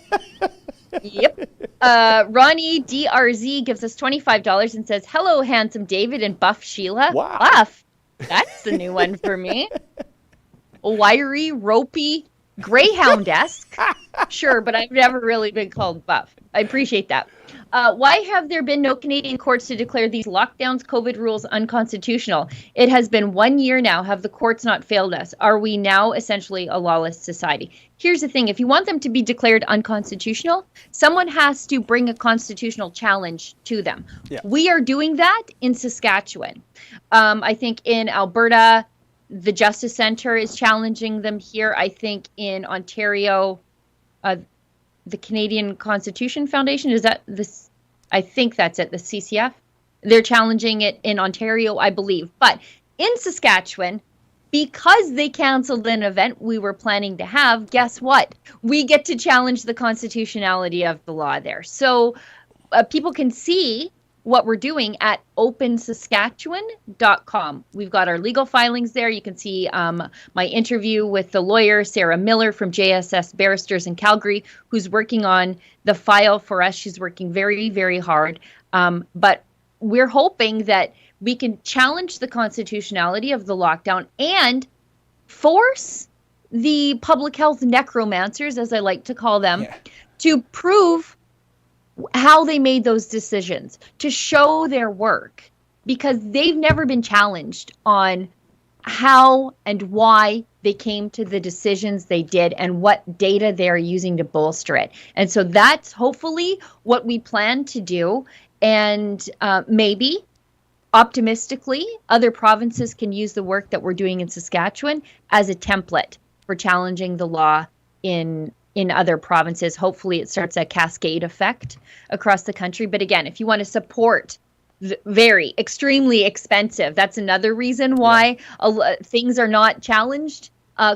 Yep. Ronnie DRZ gives us $25 and says, "Hello, handsome David and buff Sheila." Wow. Buff. That's a new one for me. Wiry, ropey, greyhound-esque. Sure, but I've never really been called buff. I appreciate that. Why have there been no Canadian courts to declare these lockdowns, COVID rules unconstitutional? It has been 1 year now. Have the courts not failed us? Are we now essentially a lawless society? Here's the thing. If you want them to be declared unconstitutional, someone has to bring a constitutional challenge to them. Yeah. We are doing that in Saskatchewan. I think in Alberta, the Justice Centre is challenging them here. I think in Ontario, the Canadian Constitution Foundation, is that this? I think that's it, the CCF. They're challenging it in Ontario, I believe. But in Saskatchewan, because they canceled an event we were planning to have, guess what? We get to challenge the constitutionality of the law there. So people can see what we're doing at opensaskatchewan.com. We've got our legal filings there. You can see my interview with the lawyer, Sarah Miller from JSS Barristers in Calgary, who's working on the file for us. She's working very, very hard. But we're hoping that we can challenge the constitutionality of the lockdown and force the public health necromancers, as I like to call them, to prove how they made those decisions, to show their work, because they've never been challenged on how and why they came to the decisions they did and what data they're using to bolster it. And so that's hopefully what we plan to do. And maybe, optimistically, other provinces can use the work that we're doing in Saskatchewan as a template for challenging the law in other provinces. Hopefully it starts a cascade effect across the country. But again, if you want to support very extremely expensive, that's another reason why things are not challenged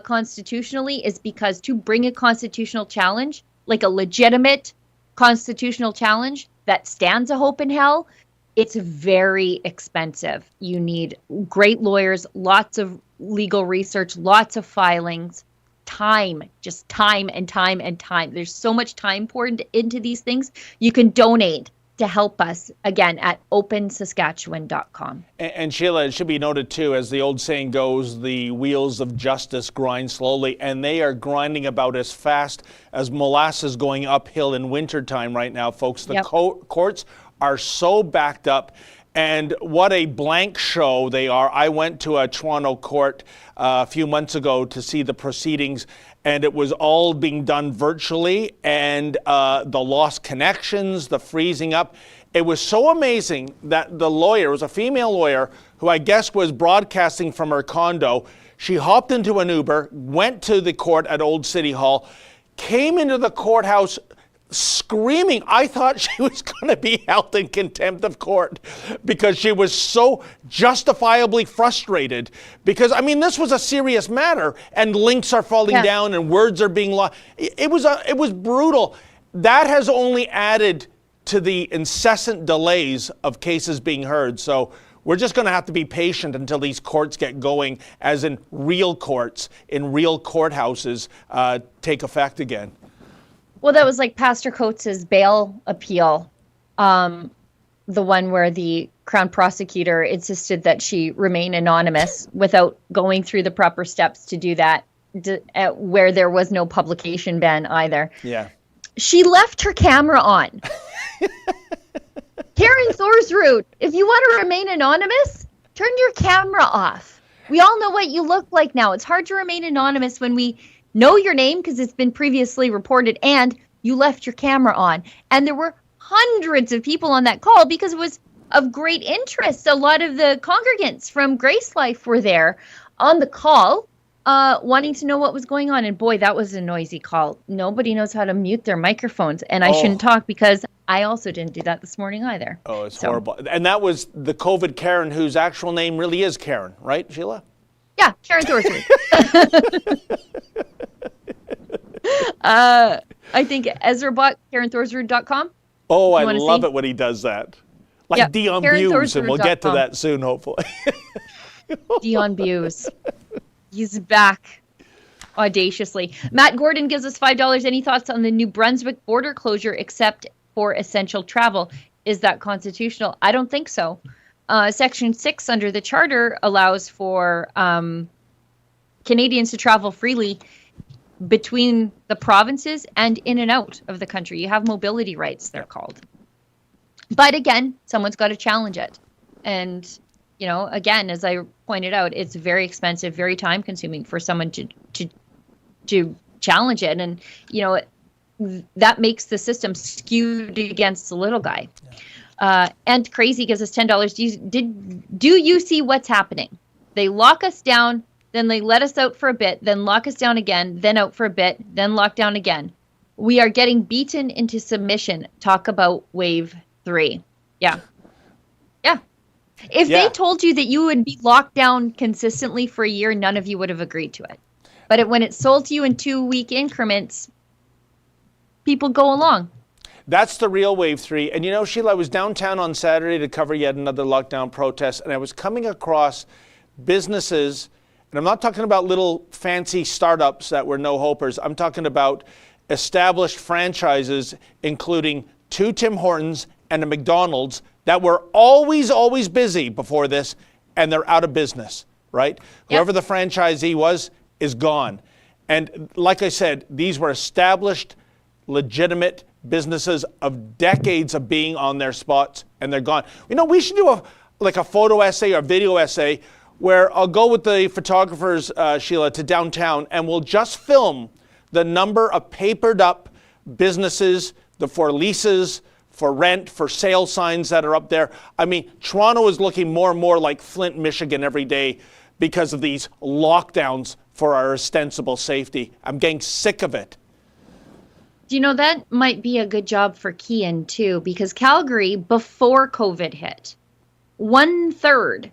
constitutionally, is because to bring a constitutional challenge, like a legitimate constitutional challenge that stands a hope in hell, it's very expensive. You need great lawyers, lots of legal research, lots of filings, time, just time and time and time. There's so much time poured into these things. You can donate to to help us, again, at opensaskatchewan.com. And Sheila, it should be noted too, as the old saying goes, the wheels of justice grind slowly, and they are grinding about as fast as molasses going uphill in wintertime right now, folks. The courts are so backed up. And what a blank show they are. I went to a Toronto court a few months ago to see the proceedings, and it was all being done virtually, and the lost connections, the freezing up. It was so amazing that the lawyer, was a female lawyer, who I guess was broadcasting from her condo. She hopped into an Uber, went to the court at Old City Hall, came into the courthouse screaming. I thought she was going to be held in contempt of court because she was so justifiably frustrated, because I mean, this was a serious matter, and links are falling down and words are being lost. It was brutal. That has only added to the incessant delays of cases being heard. So we're just going to have to be patient until these courts get going, as in real courts, in real courthouses, take effect again. Well, that was like Pastor Coates' bail appeal, the one where the Crown prosecutor insisted that she remain anonymous without going through the proper steps to do that, where there was no publication ban either. Yeah. She left her camera on. Karen Thorsrud, if you want to remain anonymous, turn your camera off. We all know what you look like now. It's hard to remain anonymous when we know your name because it's been previously reported and you left your camera on. And there were hundreds of people on that call because it was of great interest. A lot of the congregants from Grace Life were there on the call, wanting to know what was going on. And boy, that was a noisy call. Nobody knows how to mute their microphones. And I shouldn't talk because I also didn't do that this morning either. Oh, it's horrible. And that was the COVID Karen, whose actual name really is Karen, right, Sheila? Yeah, Karen Thorsrud. I think Ezra bought KarenThorsrud.com. Oh, I love it when he does that. Like Dion Buse, and we'll get to that soon, hopefully. Dion Buse. He's back audaciously. Matt Gordon gives us $5. Any thoughts on the New Brunswick border closure except for essential travel? Is that constitutional? I don't think so. Section 6 under the Charter allows for Canadians to travel freely between the provinces and in and out of the country. You have mobility rights, they're called. But again, someone's got to challenge it. And, you know, again, as I pointed out, it's very expensive, very time consuming for someone to challenge it. And, you know, that makes the system skewed against the little guy. And Crazy gives us $10. Do you see what's happening? They lock us down, then they let us out for a bit, then lock us down again, then out for a bit, then lock down again. We are getting beaten into submission. Talk about wave 3. Yeah. If they told you that you would be locked down consistently for a year, none of you would have agreed to it. But when it's sold to you in 2-week increments, people go along. That's the real wave 3. And you know, Sheila, I was downtown on Saturday to cover yet another lockdown protest, and I was coming across businesses, and I'm not talking about little fancy startups that were no-hopers. I'm talking about established franchises, including 2 Tim Hortons and a McDonald's, that were always busy before this, and they're out of business, right? Yep. Whoever the franchisee was is gone. And like I said, these were established, legitimate businesses of decades of being on their spots, and they're gone. You know, we should do a photo essay or video essay where I'll go with the photographers, Sheila, to downtown, and we'll just film the number of papered up businesses, for leases, for rent, for sale signs that are up there. I mean, Toronto is looking more and more like Flint, Michigan every day because of these lockdowns for our ostensible safety. I'm getting sick of it. Do you know, that might be a good job for Kean too, because Calgary, before COVID hit, 1/3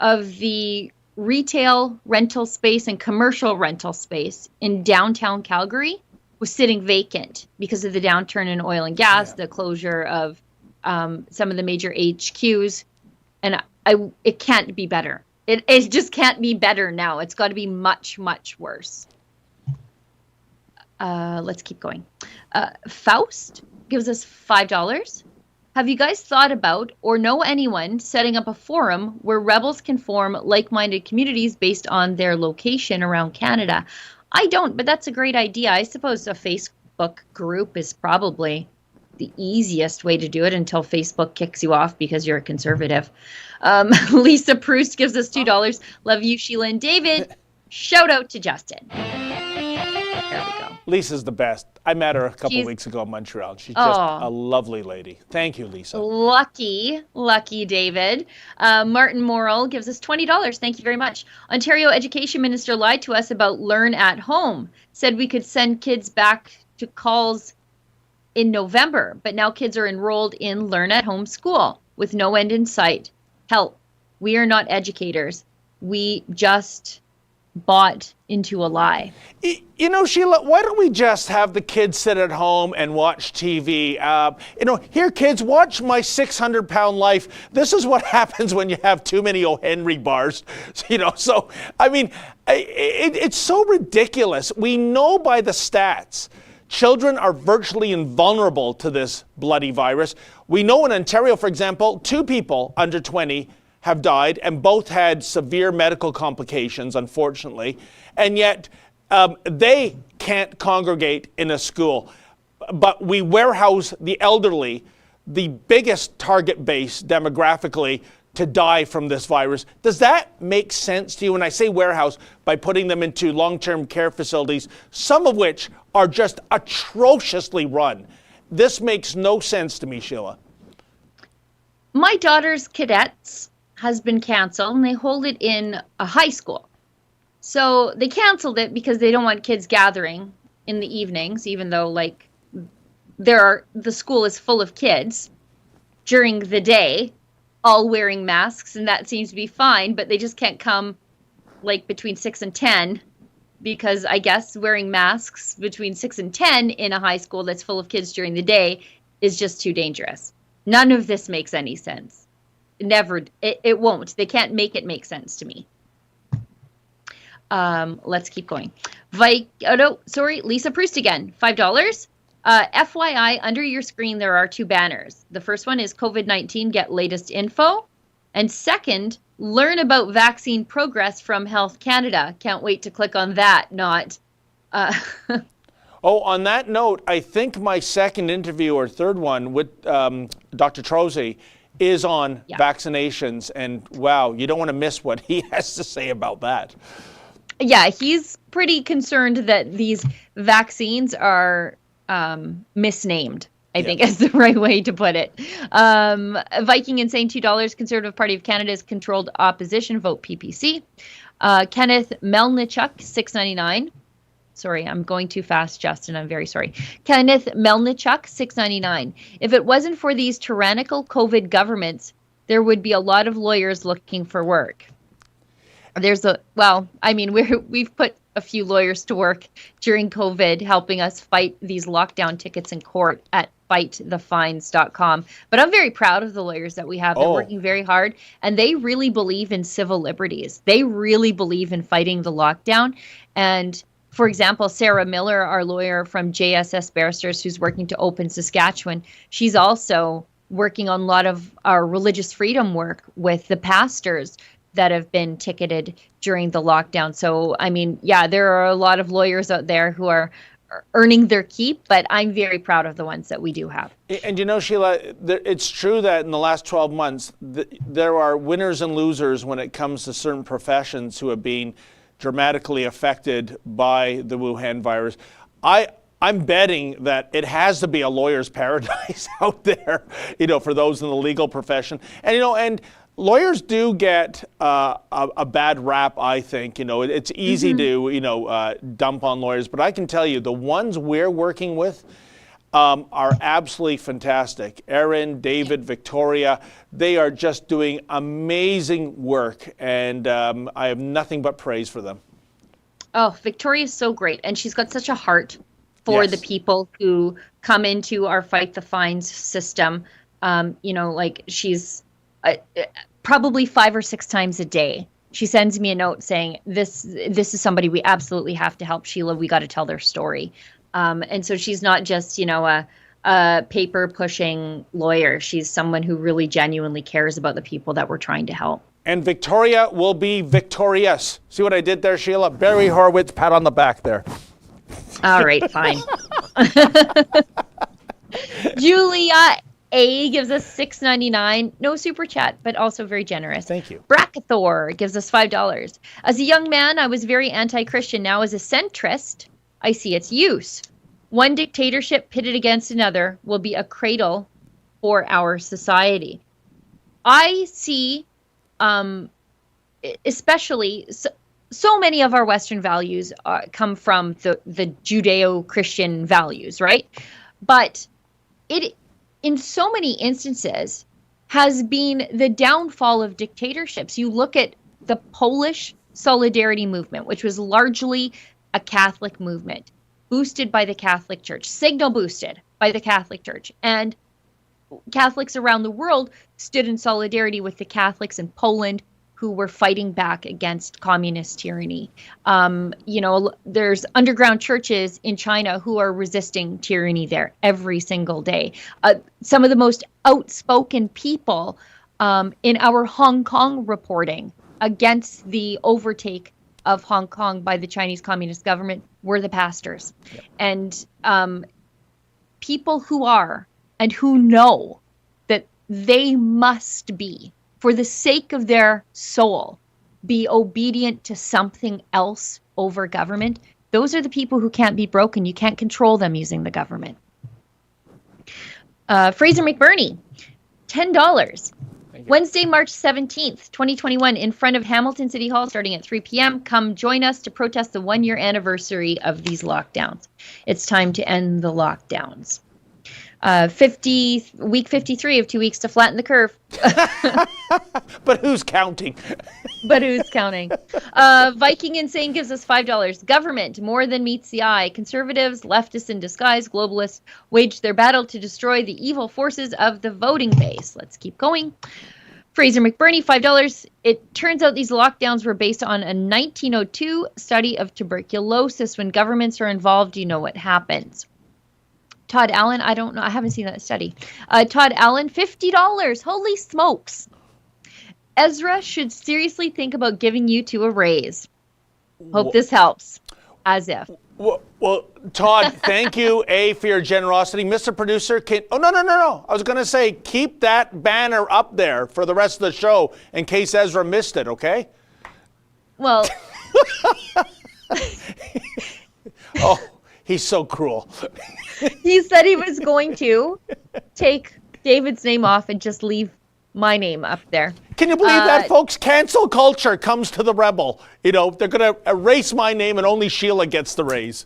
of the retail rental space and commercial rental space in downtown Calgary was sitting vacant because of the downturn in oil and gas, the closure of some of the major HQs. And it can't be better. It just can't be better now. It's got to be much, much worse. Let's keep going. Faust gives us $5. Have you guys thought about or know anyone setting up a forum where rebels can form like-minded communities based on their location around Canada? I don't, but that's a great idea. I suppose a Facebook group is probably the easiest way to do it until Facebook kicks you off because you're a conservative. Lisa Proust gives us $2. Love you, Sheila and David. Shout out to Justin. There we go. Lisa's the best. I met her a couple weeks ago in Montreal. She's just a lovely lady. Thank you, Lisa. Lucky David. Martin Morrill gives us $20. Thank you very much. Ontario Education Minister lied to us about Learn at Home. Said we could send kids back to calls in November, but now kids are enrolled in Learn at Home school with no end in sight. Help. We are not educators. We just bought into a lie. You know, Sheila, why don't we just have the kids sit at home and watch TV? Here, kids, watch My 600-Pound Life. This is what happens when you have too many O. Henry bars. So, I mean, it's so ridiculous. We know by the stats, children are virtually invulnerable to this bloody virus. We know in Ontario, for example, 2 people under 20 have died, and both had severe medical complications, unfortunately, and yet they can't congregate in a school. But we warehouse the elderly, the biggest target base demographically to die from this virus. Does that make sense to you? When I say warehouse, by putting them into long-term care facilities, some of which are just atrociously run. This makes no sense to me, Sheila. My daughter's cadets has been canceled, and they hold it in a high school. So they canceled it because they don't want kids gathering in the evenings, even though the school is full of kids during the day, all wearing masks, and that seems to be fine, but they just can't come between 6 and 10 because I guess wearing masks between 6 and 10 in a high school that's full of kids during the day is just too dangerous. None of this makes any sense. Never. It won't. They can't make it make sense to me. Let's keep going. Lisa Proust again. $5. FYI, under your screen, there are 2 banners. The first one is COVID-19, get latest info. And second, learn about vaccine progress from Health Canada. Can't wait to click on that, On that note, I think my second interview or third one with Dr. Trozzi is on vaccinations. And wow, you don't want to miss what he has to say about that. Yeah, he's pretty concerned that these vaccines are misnamed, I think is the right way to put it. Viking Insane, $2. Conservative Party of Canada's controlled opposition, vote PPC. Kenneth Melnichuk, $6.99. Sorry, I'm going too fast, Justin. I'm very sorry. Kenneth Melnichuk, $6.99. If it wasn't for these tyrannical COVID governments, there would be a lot of lawyers looking for work. We've put a few lawyers to work during COVID, helping us fight these lockdown tickets in court at fightthefines.com. But I'm very proud of the lawyers that we have. They're working very hard, and they really believe in civil liberties. They really believe in fighting the lockdown. And for example, Sarah Miller, our lawyer from JSS Barristers, who's working to open Saskatchewan, she's also working on a lot of our religious freedom work with the pastors that have been ticketed during the lockdown. So, there are a lot of lawyers out there who are earning their keep, but I'm very proud of the ones that we do have. And Sheila, it's true that in the last 12 months, there are winners and losers when it comes to certain professions who have been dramatically affected by the Wuhan virus. I'm betting that it has to be a lawyer's paradise out there, for those in the legal profession. And lawyers do get a bad rap, I think. It's easy to, dump on lawyers, but I can tell you the ones we're working with are absolutely fantastic. Erin, David, Victoria, they are just doing amazing work, and I have nothing but praise for them. Oh, Victoria's so great, and she's got such a heart for the people who come into our Fight the Fines system. She's probably 5 or 6 times a day. She sends me a note saying, this is somebody we absolutely have to help, Sheila. We got to tell their story. And so she's not just, a paper pushing lawyer. She's someone who really genuinely cares about the people that we're trying to help. And Victoria will be victorious. See what I did there, Sheila? Barry Horowitz, pat on the back there. All right, fine. Julia A gives us $6.99. No super chat, but also very generous. Thank you. Brackathor gives us $5. As a young man, I was very anti-Christian. Now as a centrist, I see its use. One dictatorship pitted against another will be a cradle for our society. I see, especially, so many of our Western values come from the Judeo-Christian values, right? But it, in so many instances, has been the downfall of dictatorships. You look at the Polish Solidarity movement, which was largely a Catholic movement, boosted by the Catholic Church, signal boosted by the Catholic Church. And Catholics around the world stood in solidarity with the Catholics in Poland who were fighting back against communist tyranny. There's underground churches in China who are resisting tyranny there every single day. Some of the most outspoken people in our Hong Kong reporting against the overtake of Hong Kong by the Chinese Communist government were the pastors. Yep. And people who are and who know that they must be, for the sake of their soul, be obedient to something else over government, those are the people who can't be broken. You can't control them using the government. Fraser McBurney, $10. Wednesday, March 17th, 2021, in front of Hamilton City Hall, starting at 3 p.m. Come join us to protest the one-year anniversary of these lockdowns. It's time to end the lockdowns. Week 53 of 2 weeks to flatten the curve. But who's counting? But who's counting? Viking Insane gives us $5. Government, more than meets the eye. Conservatives, leftists in disguise, globalists, wage their battle to destroy the evil forces of the voting base. Let's keep going. Fraser McBurney, $5. It turns out these lockdowns were based on a 1902 study of tuberculosis. When governments are involved, you know what happens. Todd Allen, I don't know. I haven't seen that study. Todd Allen, $50. Holy smokes. Ezra should seriously think about giving you two a raise. Hope this helps. As if. Well, Todd, thank you, for your generosity. Mr. Producer, no. I was going to say, keep that banner up there for the rest of the show in case Ezra missed it, okay? Well. Oh, he's so cruel. He said he was going to take David's name off and just leave my name up there. Can you believe that, folks? Cancel culture comes to the rebel. You know, they're going to erase my name and only Sheila gets the raise.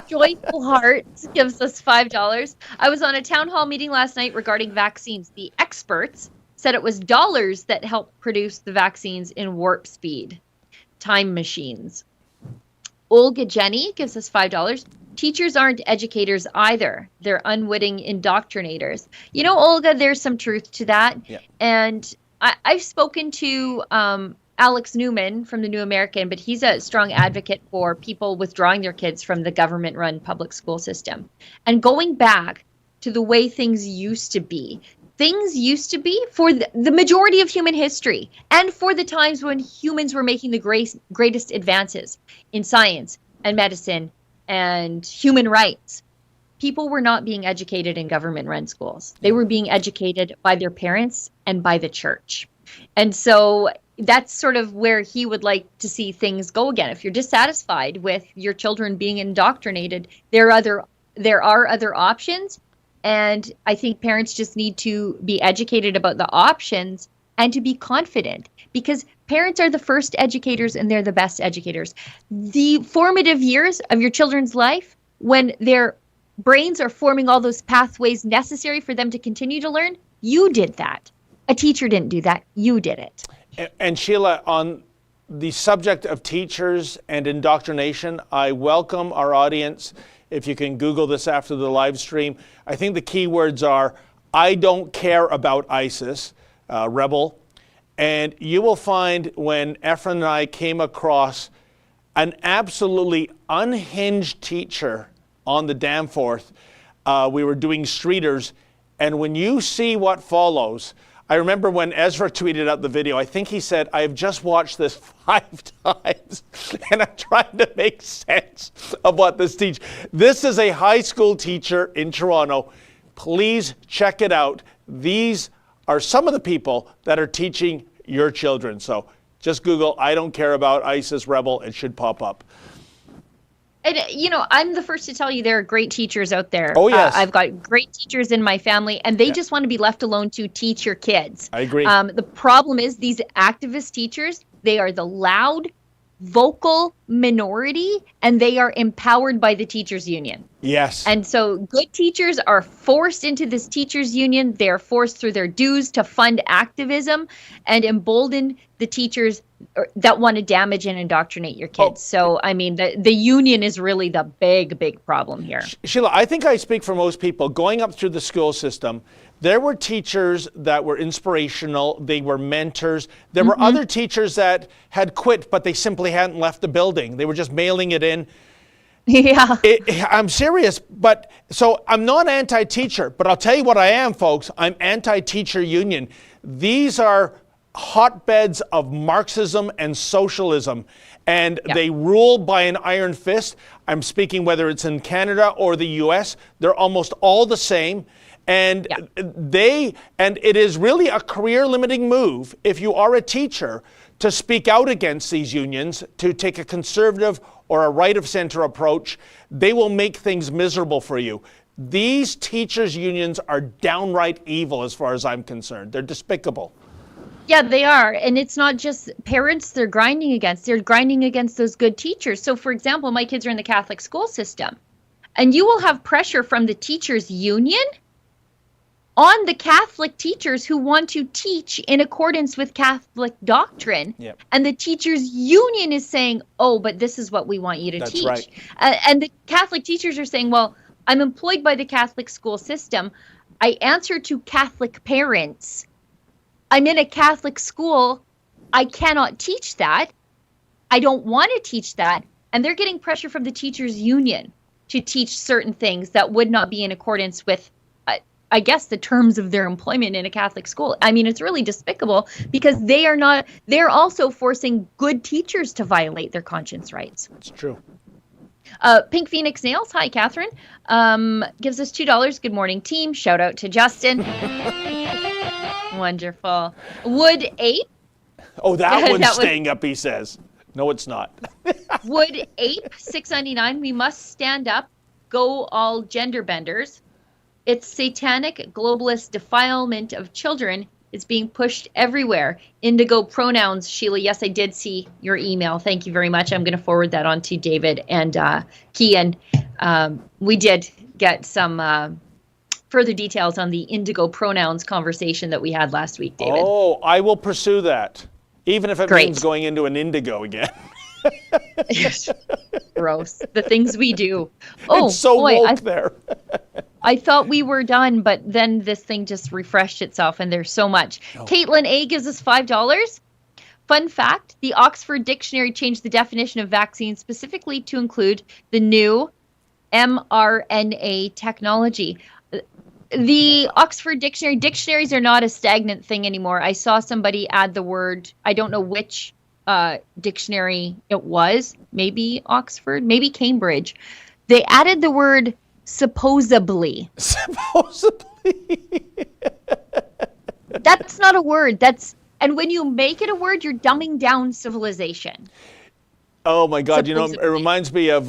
Joyful Heart gives us $5. I was on a town hall meeting last night regarding vaccines. The experts said it was dollars that helped produce the vaccines in warp speed. Time machines. Olga Jenny gives us $5. Teachers aren't educators either. They're unwitting indoctrinators. You know, Olga, there's some truth to that. Yeah. And I've spoken to Alex Newman from the New American, but he's a strong advocate for people withdrawing their kids from the government-run public school system. And going back to the way things used to be. Things used to be for the majority of human history and for the times when humans were making the greatest advances in science and medicine and human rights. People were not being educated in government-run schools. They were being educated by their parents and by the church. And so that's sort of where he would like to see things go again. If you're dissatisfied with your children being indoctrinated, there are other options. And I think parents just need to be educated about the options and to be confident, because parents are the first educators and they're the best educators. The formative years of your children's life, when their brains are forming all those pathways necessary for them to continue to learn, you did that. A teacher didn't do that. You did it. And Sheila, on the subject of teachers and indoctrination, I welcome our audience. If you can Google this after the live stream, I think the key words are, I don't care about ISIS, rebel. And you will find when Efren and I came across an absolutely unhinged teacher on the Danforth. We were doing streeters, and when you see what follows, I remember when Ezra tweeted out the video, I think he said, I have just watched this 5 times, and I'm trying to make sense of what this teaches. This is a high school teacher in Toronto. Please check it out. These are some of the people that are teaching your children. So just Google, I don't care about ISIS rebel. It should pop up. And, I'm the first to tell you there are great teachers out there. Oh, yes. I've got great teachers in my family, and they just want to be left alone to teach your kids. I agree. The problem is these activist teachers, they are the loud, vocal minority, and they are empowered by the teachers union. Yes. And so good teachers are forced into this teachers union. They're forced through their dues to fund activism and embolden the teachers that want to damage and indoctrinate your kids. So, I mean, the union is really the big problem here. Sheila, I think I speak for most people. Going up through the school system, there were teachers that were inspirational. They were mentors. There were other teachers that had quit, but they simply hadn't left the building. They were just mailing it in. Yeah. I'm serious, but so I'm not anti-teacher, but I'll tell you what I am, folks. I'm anti-teacher union. These are hotbeds of Marxism and socialism, and they rule by an iron fist. I'm speaking whether it's in Canada or the US. They're almost all the same. And it is really a career limiting move if you are a teacher to speak out against these unions, to take a conservative or a right of center approach. They will make things miserable for you. These teachers unions are downright evil as far as I'm concerned. They're despicable. Yeah, they are. And it's not just parents they're grinding against. They're grinding against those good teachers. So, for example, my kids are in the Catholic school system, and you will have pressure from the teachers union on the Catholic teachers who want to teach in accordance with Catholic doctrine. Yep. And the teachers union is saying, oh, but this is what we want you to That's teach. right. And the Catholic teachers are saying, well, I'm employed by the Catholic school system. I answer to Catholic parents. I'm in a Catholic school. I cannot teach that. I don't want to teach that. And they're getting pressure from the teachers union to teach certain things that would not be in accordance with, I guess, the terms of their employment in a Catholic school. I mean, it's really despicable because they're also forcing good teachers to violate their conscience rights. It's true. Pink Phoenix Nails, hi, Catherine, gives us $2. Good morning, team. Shout out to Justin. Wonderful. Wood Ape. Oh, that one's staying up, he says. No, it's not. Wood Ape, $6.99. We must stand up. Go all gender benders. It's satanic globalist defilement of children is being pushed everywhere. Indigo pronouns, Sheila. Yes, I did see your email. Thank you very much. I'm going to forward that on to David and Kian. We did get some further details on the indigo pronouns conversation that we had last week, David. Oh, I will pursue that, even if it means going into an indigo again. Gross. The things we do. Oh, it's so boy, woke there. I thought we were done, but then this thing just refreshed itself, and there's so much. Oh. Caitlin A gives us $5. Fun fact, the Oxford Dictionary changed the definition of vaccine specifically to include the new mRNA technology. The Oxford dictionaries are not a stagnant thing anymore. I saw somebody add the word, I don't know which dictionary it was, maybe Oxford, maybe Cambridge. They added the word supposedly. Supposedly. That's not a word. And when you make it a word, you're dumbing down civilization. Oh my God! Supposedly. It reminds me of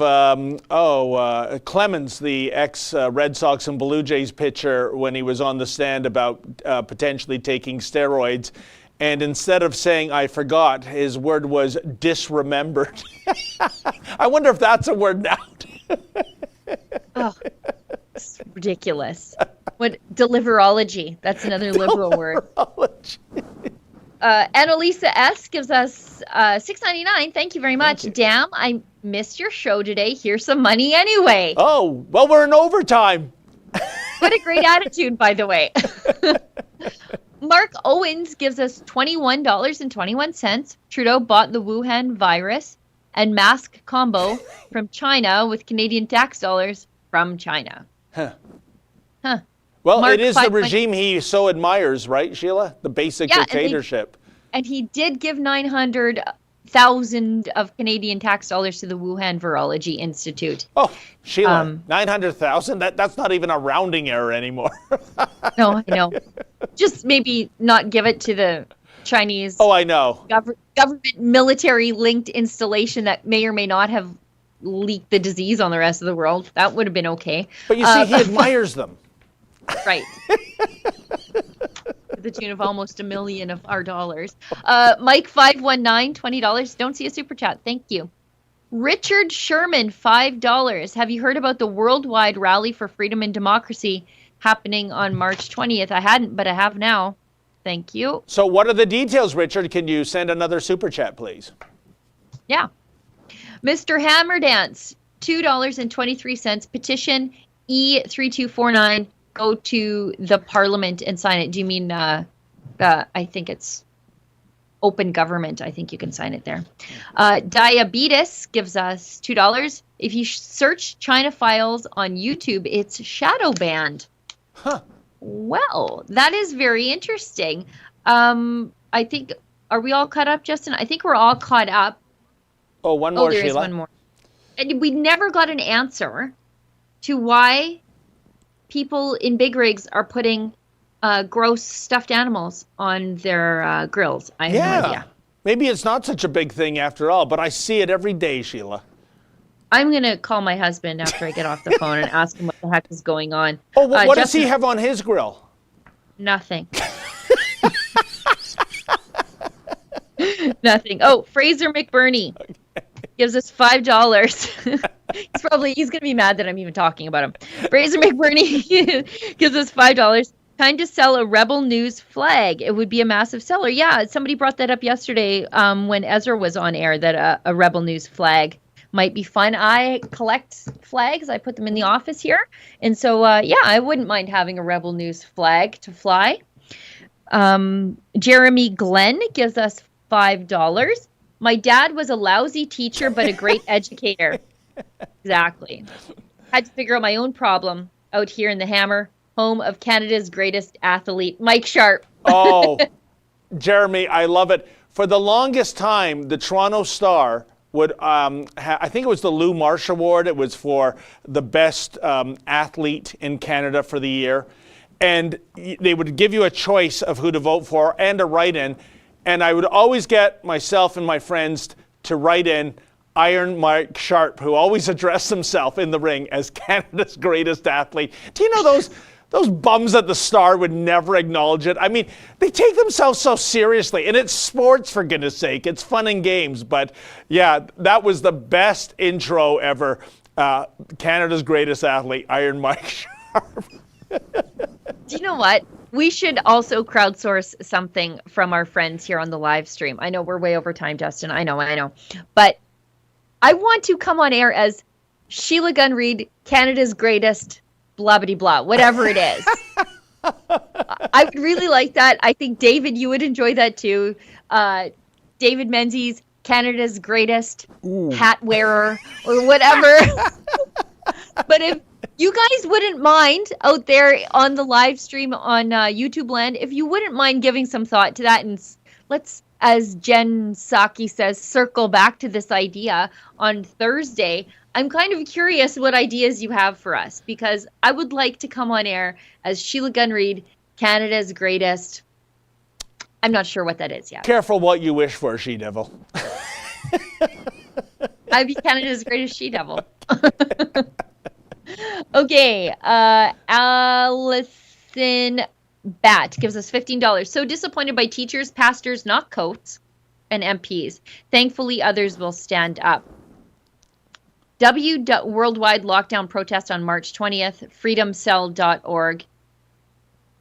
Clemens, the ex-Red Sox and Blue Jays pitcher, when he was on the stand about potentially taking steroids, and instead of saying "I forgot," his word was "disremembered." I wonder if that's a word now. Oh, it's ridiculous. What deliverology? That's another liberal word. Annalisa S gives us $6.99. Thank you very much. Damn, I missed your show today. Here's some money anyway. Oh, well, we're in overtime. What a great attitude, by the way. Mark Owens gives us $21.21. Trudeau bought the Wuhan virus and mask combo from China with Canadian tax dollars from China. Well, Mark it is the 5. regime he so admires, right, Sheila? The basic dictatorship. And he did give 900,000 of Canadian tax dollars to the Wuhan Virology Institute. Oh, Sheila, 900,000? That's not even a rounding error anymore. No, I know. Just maybe not give it to the Chinese Oh, I know. government military-linked installation that may or may not have leaked the disease on the rest of the world. That would have been okay. But you see, he admires them. Right. To the tune of almost $1 million of our dollars. Mike 519, $20. Don't see a super chat. Thank you. Richard Sherman, $5. Have you heard about the worldwide rally for freedom and democracy happening on March 20th? I hadn't, but I have now. Thank you. So what are the details, Richard? Can you send another super chat, please? Yeah. Mr. Hammerdance, $2.23. Petition E3249. Go to the Parliament and sign it. Do you mean, I think it's open government. I think you can sign it there. Diabetes gives us $2. If you search China Files on YouTube, it's shadow banned. Huh. Well, that is very interesting. I think, are we all caught up, Justin? I think we're all caught up. Oh, one more, there Sheila. is one more. And we never got an answer to why people in big rigs are putting gross stuffed animals on their grills. I have no idea. Maybe it's not such a big thing after all, but I see it every day, Sheila. I'm going to call my husband after I get off the phone and ask him what the heck is going on. Oh, what does he have on his grill? Nothing. Nothing. Oh, Fraser McBurney gives us $5. He's going to be mad that I'm even talking about him. Fraser McBurney gives us $5. Time to sell a Rebel News flag. It would be a massive seller. Yeah, somebody brought that up yesterday when Ezra was on air, that a Rebel News flag might be fun. I collect flags. I put them in the office here. And so, yeah, I wouldn't mind having a Rebel News flag to fly. Jeremy Glenn gives us $5. My dad was a lousy teacher, but a great educator. Exactly. Had to figure out my own problem out here in the Hammer, home of Canada's greatest athlete, Mike Sharp. Oh, Jeremy, I love it. For the longest time, the Toronto Star would, I think it was the Lou Marsh Award. It was for the best athlete in Canada for the year. And they would give you a choice of who to vote for and a write-in. And I would always get myself and my friends to write in Iron Mike Sharp, who always addressed himself in the ring as Canada's greatest athlete. Do you know those bums at the Star would never acknowledge it? I mean, they take themselves so seriously, and it's sports, for goodness sake. It's fun and games. But yeah, that was the best intro ever. Canada's greatest athlete, Iron Mike Sharp. Do you know what? We should also crowdsource something from our friends here on the live stream. I know we're way over time, Justin. I know. But I want to come on air as Sheila Gunn Reid, Canada's greatest blah, blah, blah, whatever it is. I would really like that. I think, David, you would enjoy that too. David Menzies, Canada's greatest hat wearer or whatever. But if you guys wouldn't mind out there on the live stream on YouTube land, if you wouldn't mind giving some thought to that, and let's, as Jen Psaki says, circle back to this idea on Thursday. I'm kind of curious what ideas you have for us, because I would like to come on air as Sheila Gunn Reid, Canada's greatest. I'm not sure what that is yet. Careful what you wish for, She-Devil. I'd be Canada's greatest She-Devil. Okay, Allison Bat gives us $15. So disappointed by teachers, pastors, not coats, and MPs. Thankfully, others will stand up. Worldwide lockdown protest on March 20th, freedomcell.org,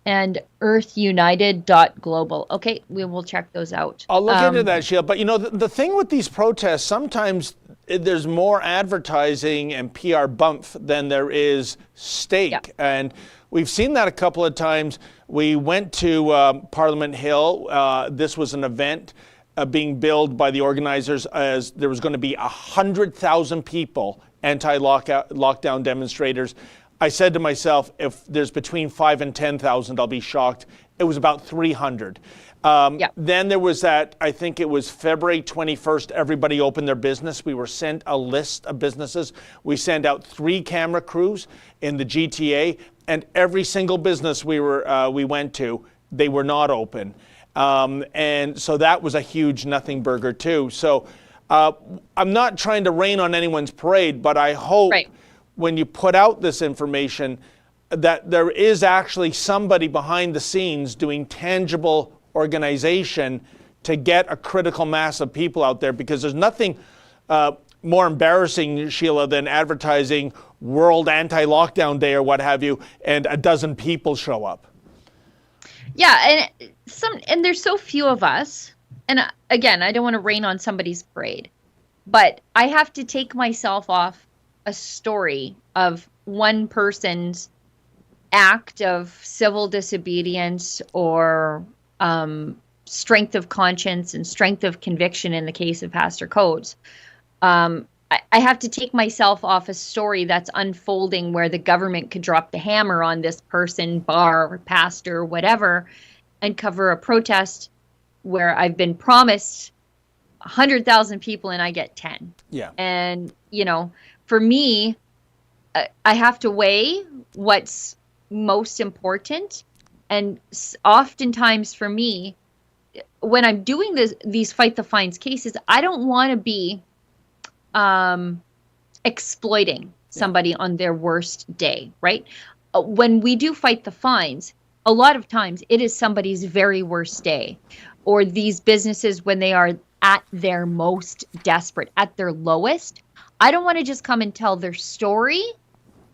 and earthunited.global. Okay, we will check those out. I'll look into that, Sheila. But you know, the thing with these protests, sometimes there's more advertising and PR bump than there is stake. Yeah. And we've seen that a couple of times. We went to Parliament Hill. This was an event being billed by the organizers as there was going to be 100,000 people anti-lockdown demonstrators. I said to myself, if there's between 5 and 10,000, I'll be shocked. It was about 300. Then there was that, I think it was February 21st, everybody opened their business. We were sent a list of businesses. We sent out 3 camera crews in the GTA, and every single business we went to, they were not open. And so that was a huge nothing burger too. So I'm not trying to rain on anyone's parade, but I hope when you put out this information that there is actually somebody behind the scenes doing tangible organization to get a critical mass of people out there, because there's nothing more embarrassing, Sheila, than advertising World Anti-Lockdown Day or what have you, and a dozen people show up. Yeah, and there's so few of us. And again, I don't want to rain on somebody's parade, but I have to take myself off a story of one person's act of civil disobedience or strength of conscience and strength of conviction in the case of Pastor Coates. I have to take myself off a story that's unfolding where the government could drop the hammer on this person, bar, pastor, whatever, and cover a protest where I've been promised 100,000 people and I get 10. Yeah. And, for me, I have to weigh what's most important. And oftentimes for me, when I'm doing these Fight the Fines cases, I don't want to be exploiting somebody on their worst day, right? When we do Fight the Fines, a lot of times it is somebody's very worst day, or these businesses when they are at their most desperate, at their lowest. I don't want to just come and tell their story.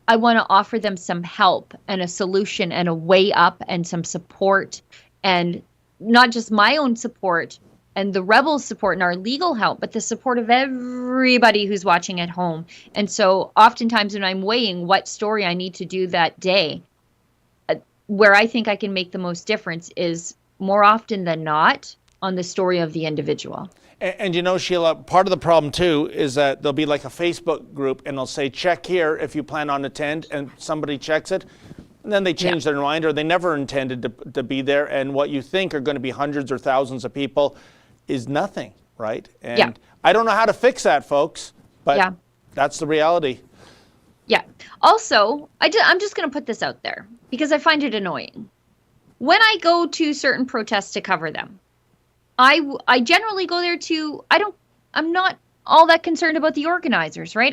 I want to offer them some help and a solution and a way up and some support, and not just my own support and the Rebels' support and our legal help, but the support of everybody who's watching at home. And so oftentimes when I'm weighing what story I need to do that day, where I think I can make the most difference is more often than not on the story of the individual. And Sheila, part of the problem too is that there'll be like a Facebook group and they'll say, check here if you plan on attend, and somebody checks it. And then they change their mind, or they never intended to be there. And what you think are going to be hundreds or thousands of people is nothing, right? And I don't know how to fix that, folks, but that's the reality. Yeah. Also, I'm just going to put this out there because I find it annoying. When I go to certain protests to cover them, I generally go there I'm not all that concerned about the organizers, right?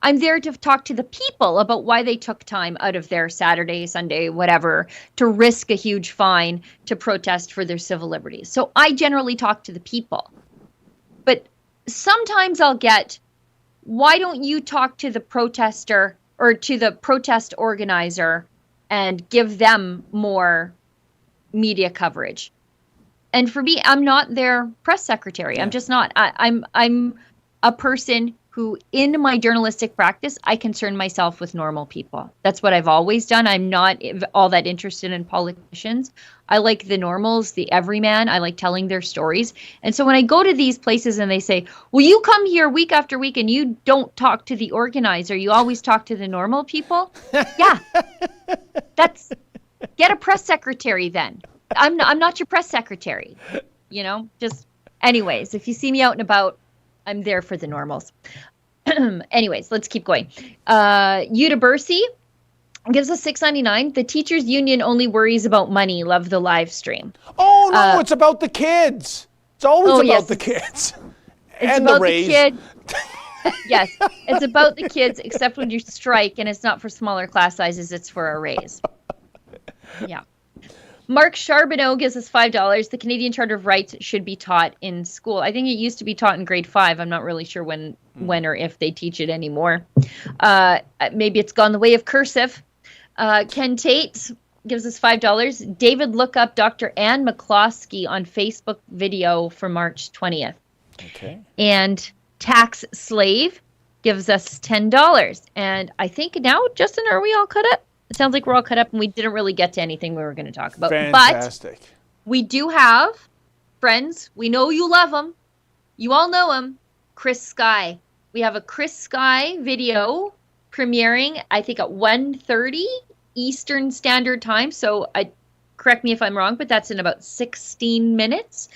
I'm there to talk to the people about why they took time out of their Saturday, Sunday, whatever, to risk a huge fine to protest for their civil liberties. So I generally talk to the people. But sometimes I'll get, why don't you talk to the protester or to the protest organizer and give them more media coverage? And for me, I'm not their press secretary. I'm just not. I'm a person who, in my journalistic practice, I concern myself with normal people. That's what I've always done. I'm not all that interested in politicians. I like the normals, the everyman. I like telling their stories. And so when I go to these places and they say, well, you come here week after week and you don't talk to the organizer, you always talk to the normal people. Yeah, get a press secretary then. I'm not your press secretary, just anyways, if you see me out and about, I'm there for the normals. Anyways, let's keep going. Yuta Bursey gives us $6.99. The teachers union only worries about money. Love the live stream. Oh no, it's about the kids. It's always about the kids. It's and about the raise. The kid. Yes, it's about the kids, except when you strike, and it's not for smaller class sizes, it's for a raise. Yeah. Mark Charbonneau gives us $5. The Canadian Charter of Rights should be taught in school. I think it used to be taught in grade 5. I'm not really sure when or if they teach it anymore. Maybe it's gone the way of cursive. Ken Tate gives us $5. David, look up Dr. Ann McCloskey on Facebook video for March 20th. Okay. And Tax Slave gives us $10. And I think now, Justin, are we all caught up? It sounds like we're all cut up and we didn't really get to anything we were going to talk about. Fantastic. But we do have friends. We know you love him. You all know him. Skye. We have a Skye video premiering, I think, at 1:30 Eastern Standard Time. So correct me if I'm wrong, but that's in about 16 minutes.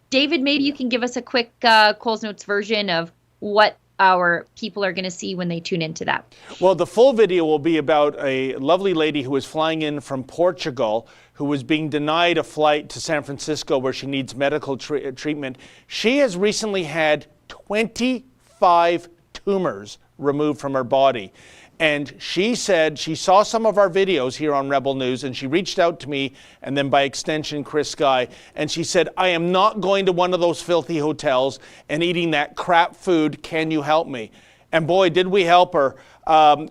David, maybe you can give us a quick Coles Notes version of what our people are going to see when they tune into that. Well, the full video will be about a lovely lady who was flying in from Portugal who was being denied a flight to San Francisco where she needs medical treatment. She has recently had 25 tumors removed from her body. And she said she saw some of our videos here on Rebel News, and she reached out to me, and then by extension, Skye, and she said, I am not going to one of those filthy hotels and eating that crap food. Can you help me? And boy, did we help her.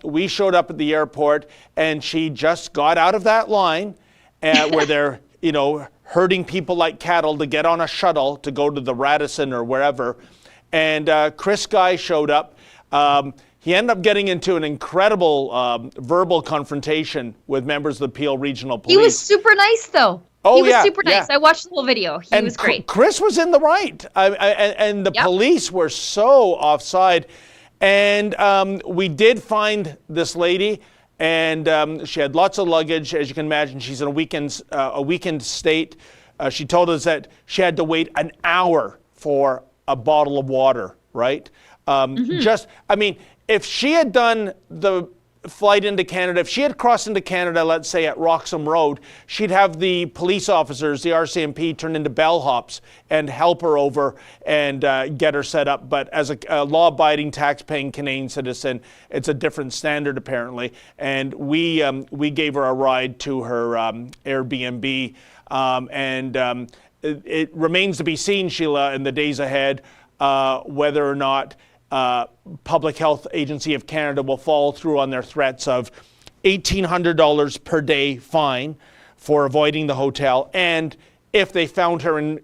We showed up at the airport, and she just got out of that line where they're, herding people like cattle to get on a shuttle to go to the Radisson or wherever. And Skye showed up. He ended up getting into an incredible verbal confrontation with members of the Peel Regional Police. He was super nice, though. Oh, he was super nice. I watched the whole video. He was great. Chris was in the right. And the police were so offside. And we did find this lady, and she had lots of luggage. As you can imagine, she's in a weakened state. She told us that she had to wait an hour for a bottle of water, right? If she had done the flight into Canada, if she had crossed into Canada, let's say at Roxham Road, she'd have the police officers, the RCMP, turn into bellhops and help her over and get her set up. But as a law-abiding, tax-paying Canadian citizen, it's a different standard apparently. And we gave her a ride to her Airbnb, it remains to be seen, Sheila, in the days ahead, whether or not Public Health Agency of Canada will follow through on their threats of $1,800 per day fine for avoiding the hotel, and if they found her in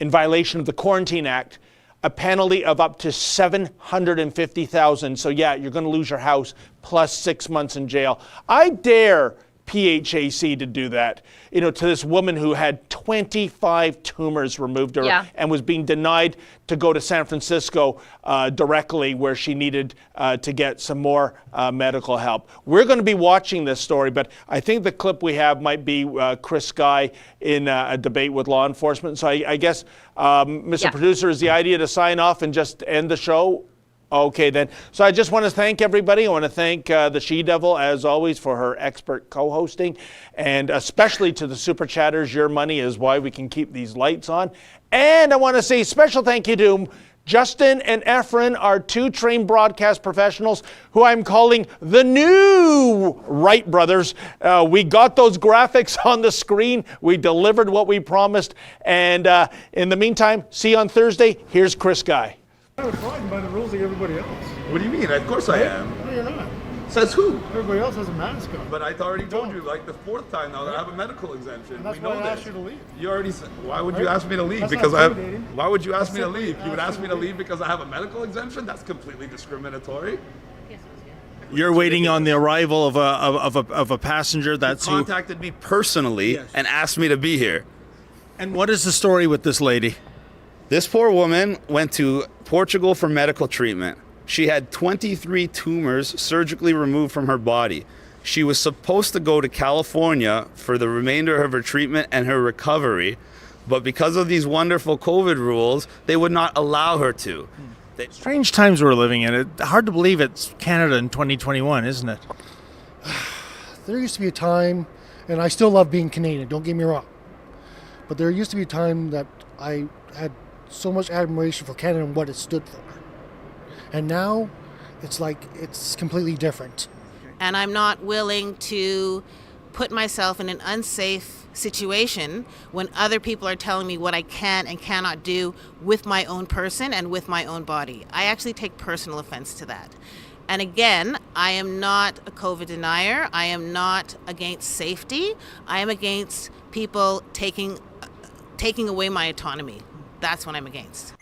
violation of the Quarantine Act, a penalty of up to $750,000. So yeah, you're going to lose your house plus 6 months in jail. I dare PHAC to do that, to this woman who had 25 tumors removed her and was being denied to go to San Francisco directly where she needed to get some more medical help. We're going to be watching this story, but I think the clip we have might be Skye in a debate with law enforcement. So I guess, Mr. Producer, is the idea to sign off and just end the show? Okay, then. So I just want to thank everybody. I want to thank the She-Devil, as always, for her expert co-hosting, and especially to the Super Chatters. Your money is why we can keep these lights on. And I want to say special thank you to Justin and Efren, our two trained broadcast professionals, who I'm calling the new Wright brothers. We got those graphics on the screen. We delivered what we promised. And in the meantime, see you on Thursday. Here's Skye. I'm abiding by the rules like everybody else. What do you mean? Of course I am. No, you're not. Says who? Everybody else has a mask on. But I already told you, like the fourth time now, that I have a medical exemption. And that's why I asked you to leave. You already said. Why would you ask me to leave? That's Because not I have. intimidating. Why would you ask me to leave? You would ask me to leave because I have a medical exemption? That's completely discriminatory. You're waiting on the arrival of a passenger that's Who contacted me personally and asked me to be here. And what is the story with this lady? This poor woman went to Portugal for medical treatment. She had 23 tumors surgically removed from her body. She was supposed to go to California for the remainder of her treatment and her recovery, but because of these wonderful COVID rules, they would not allow her to. Strange times we're living in. It's hard to believe it's Canada in 2021, isn't it? There used to be a time, and I still love being Canadian, don't get me wrong, but there used to be a time that I had so much admiration for Canada and what it stood for. And now it's like it's completely different. And I'm not willing to put myself in an unsafe situation when other people are telling me what I can and cannot do with my own person and with my own body. I actually take personal offense to that. And again, I am not a COVID denier. I am not against safety. I am against people taking away my autonomy. That's what I'm against.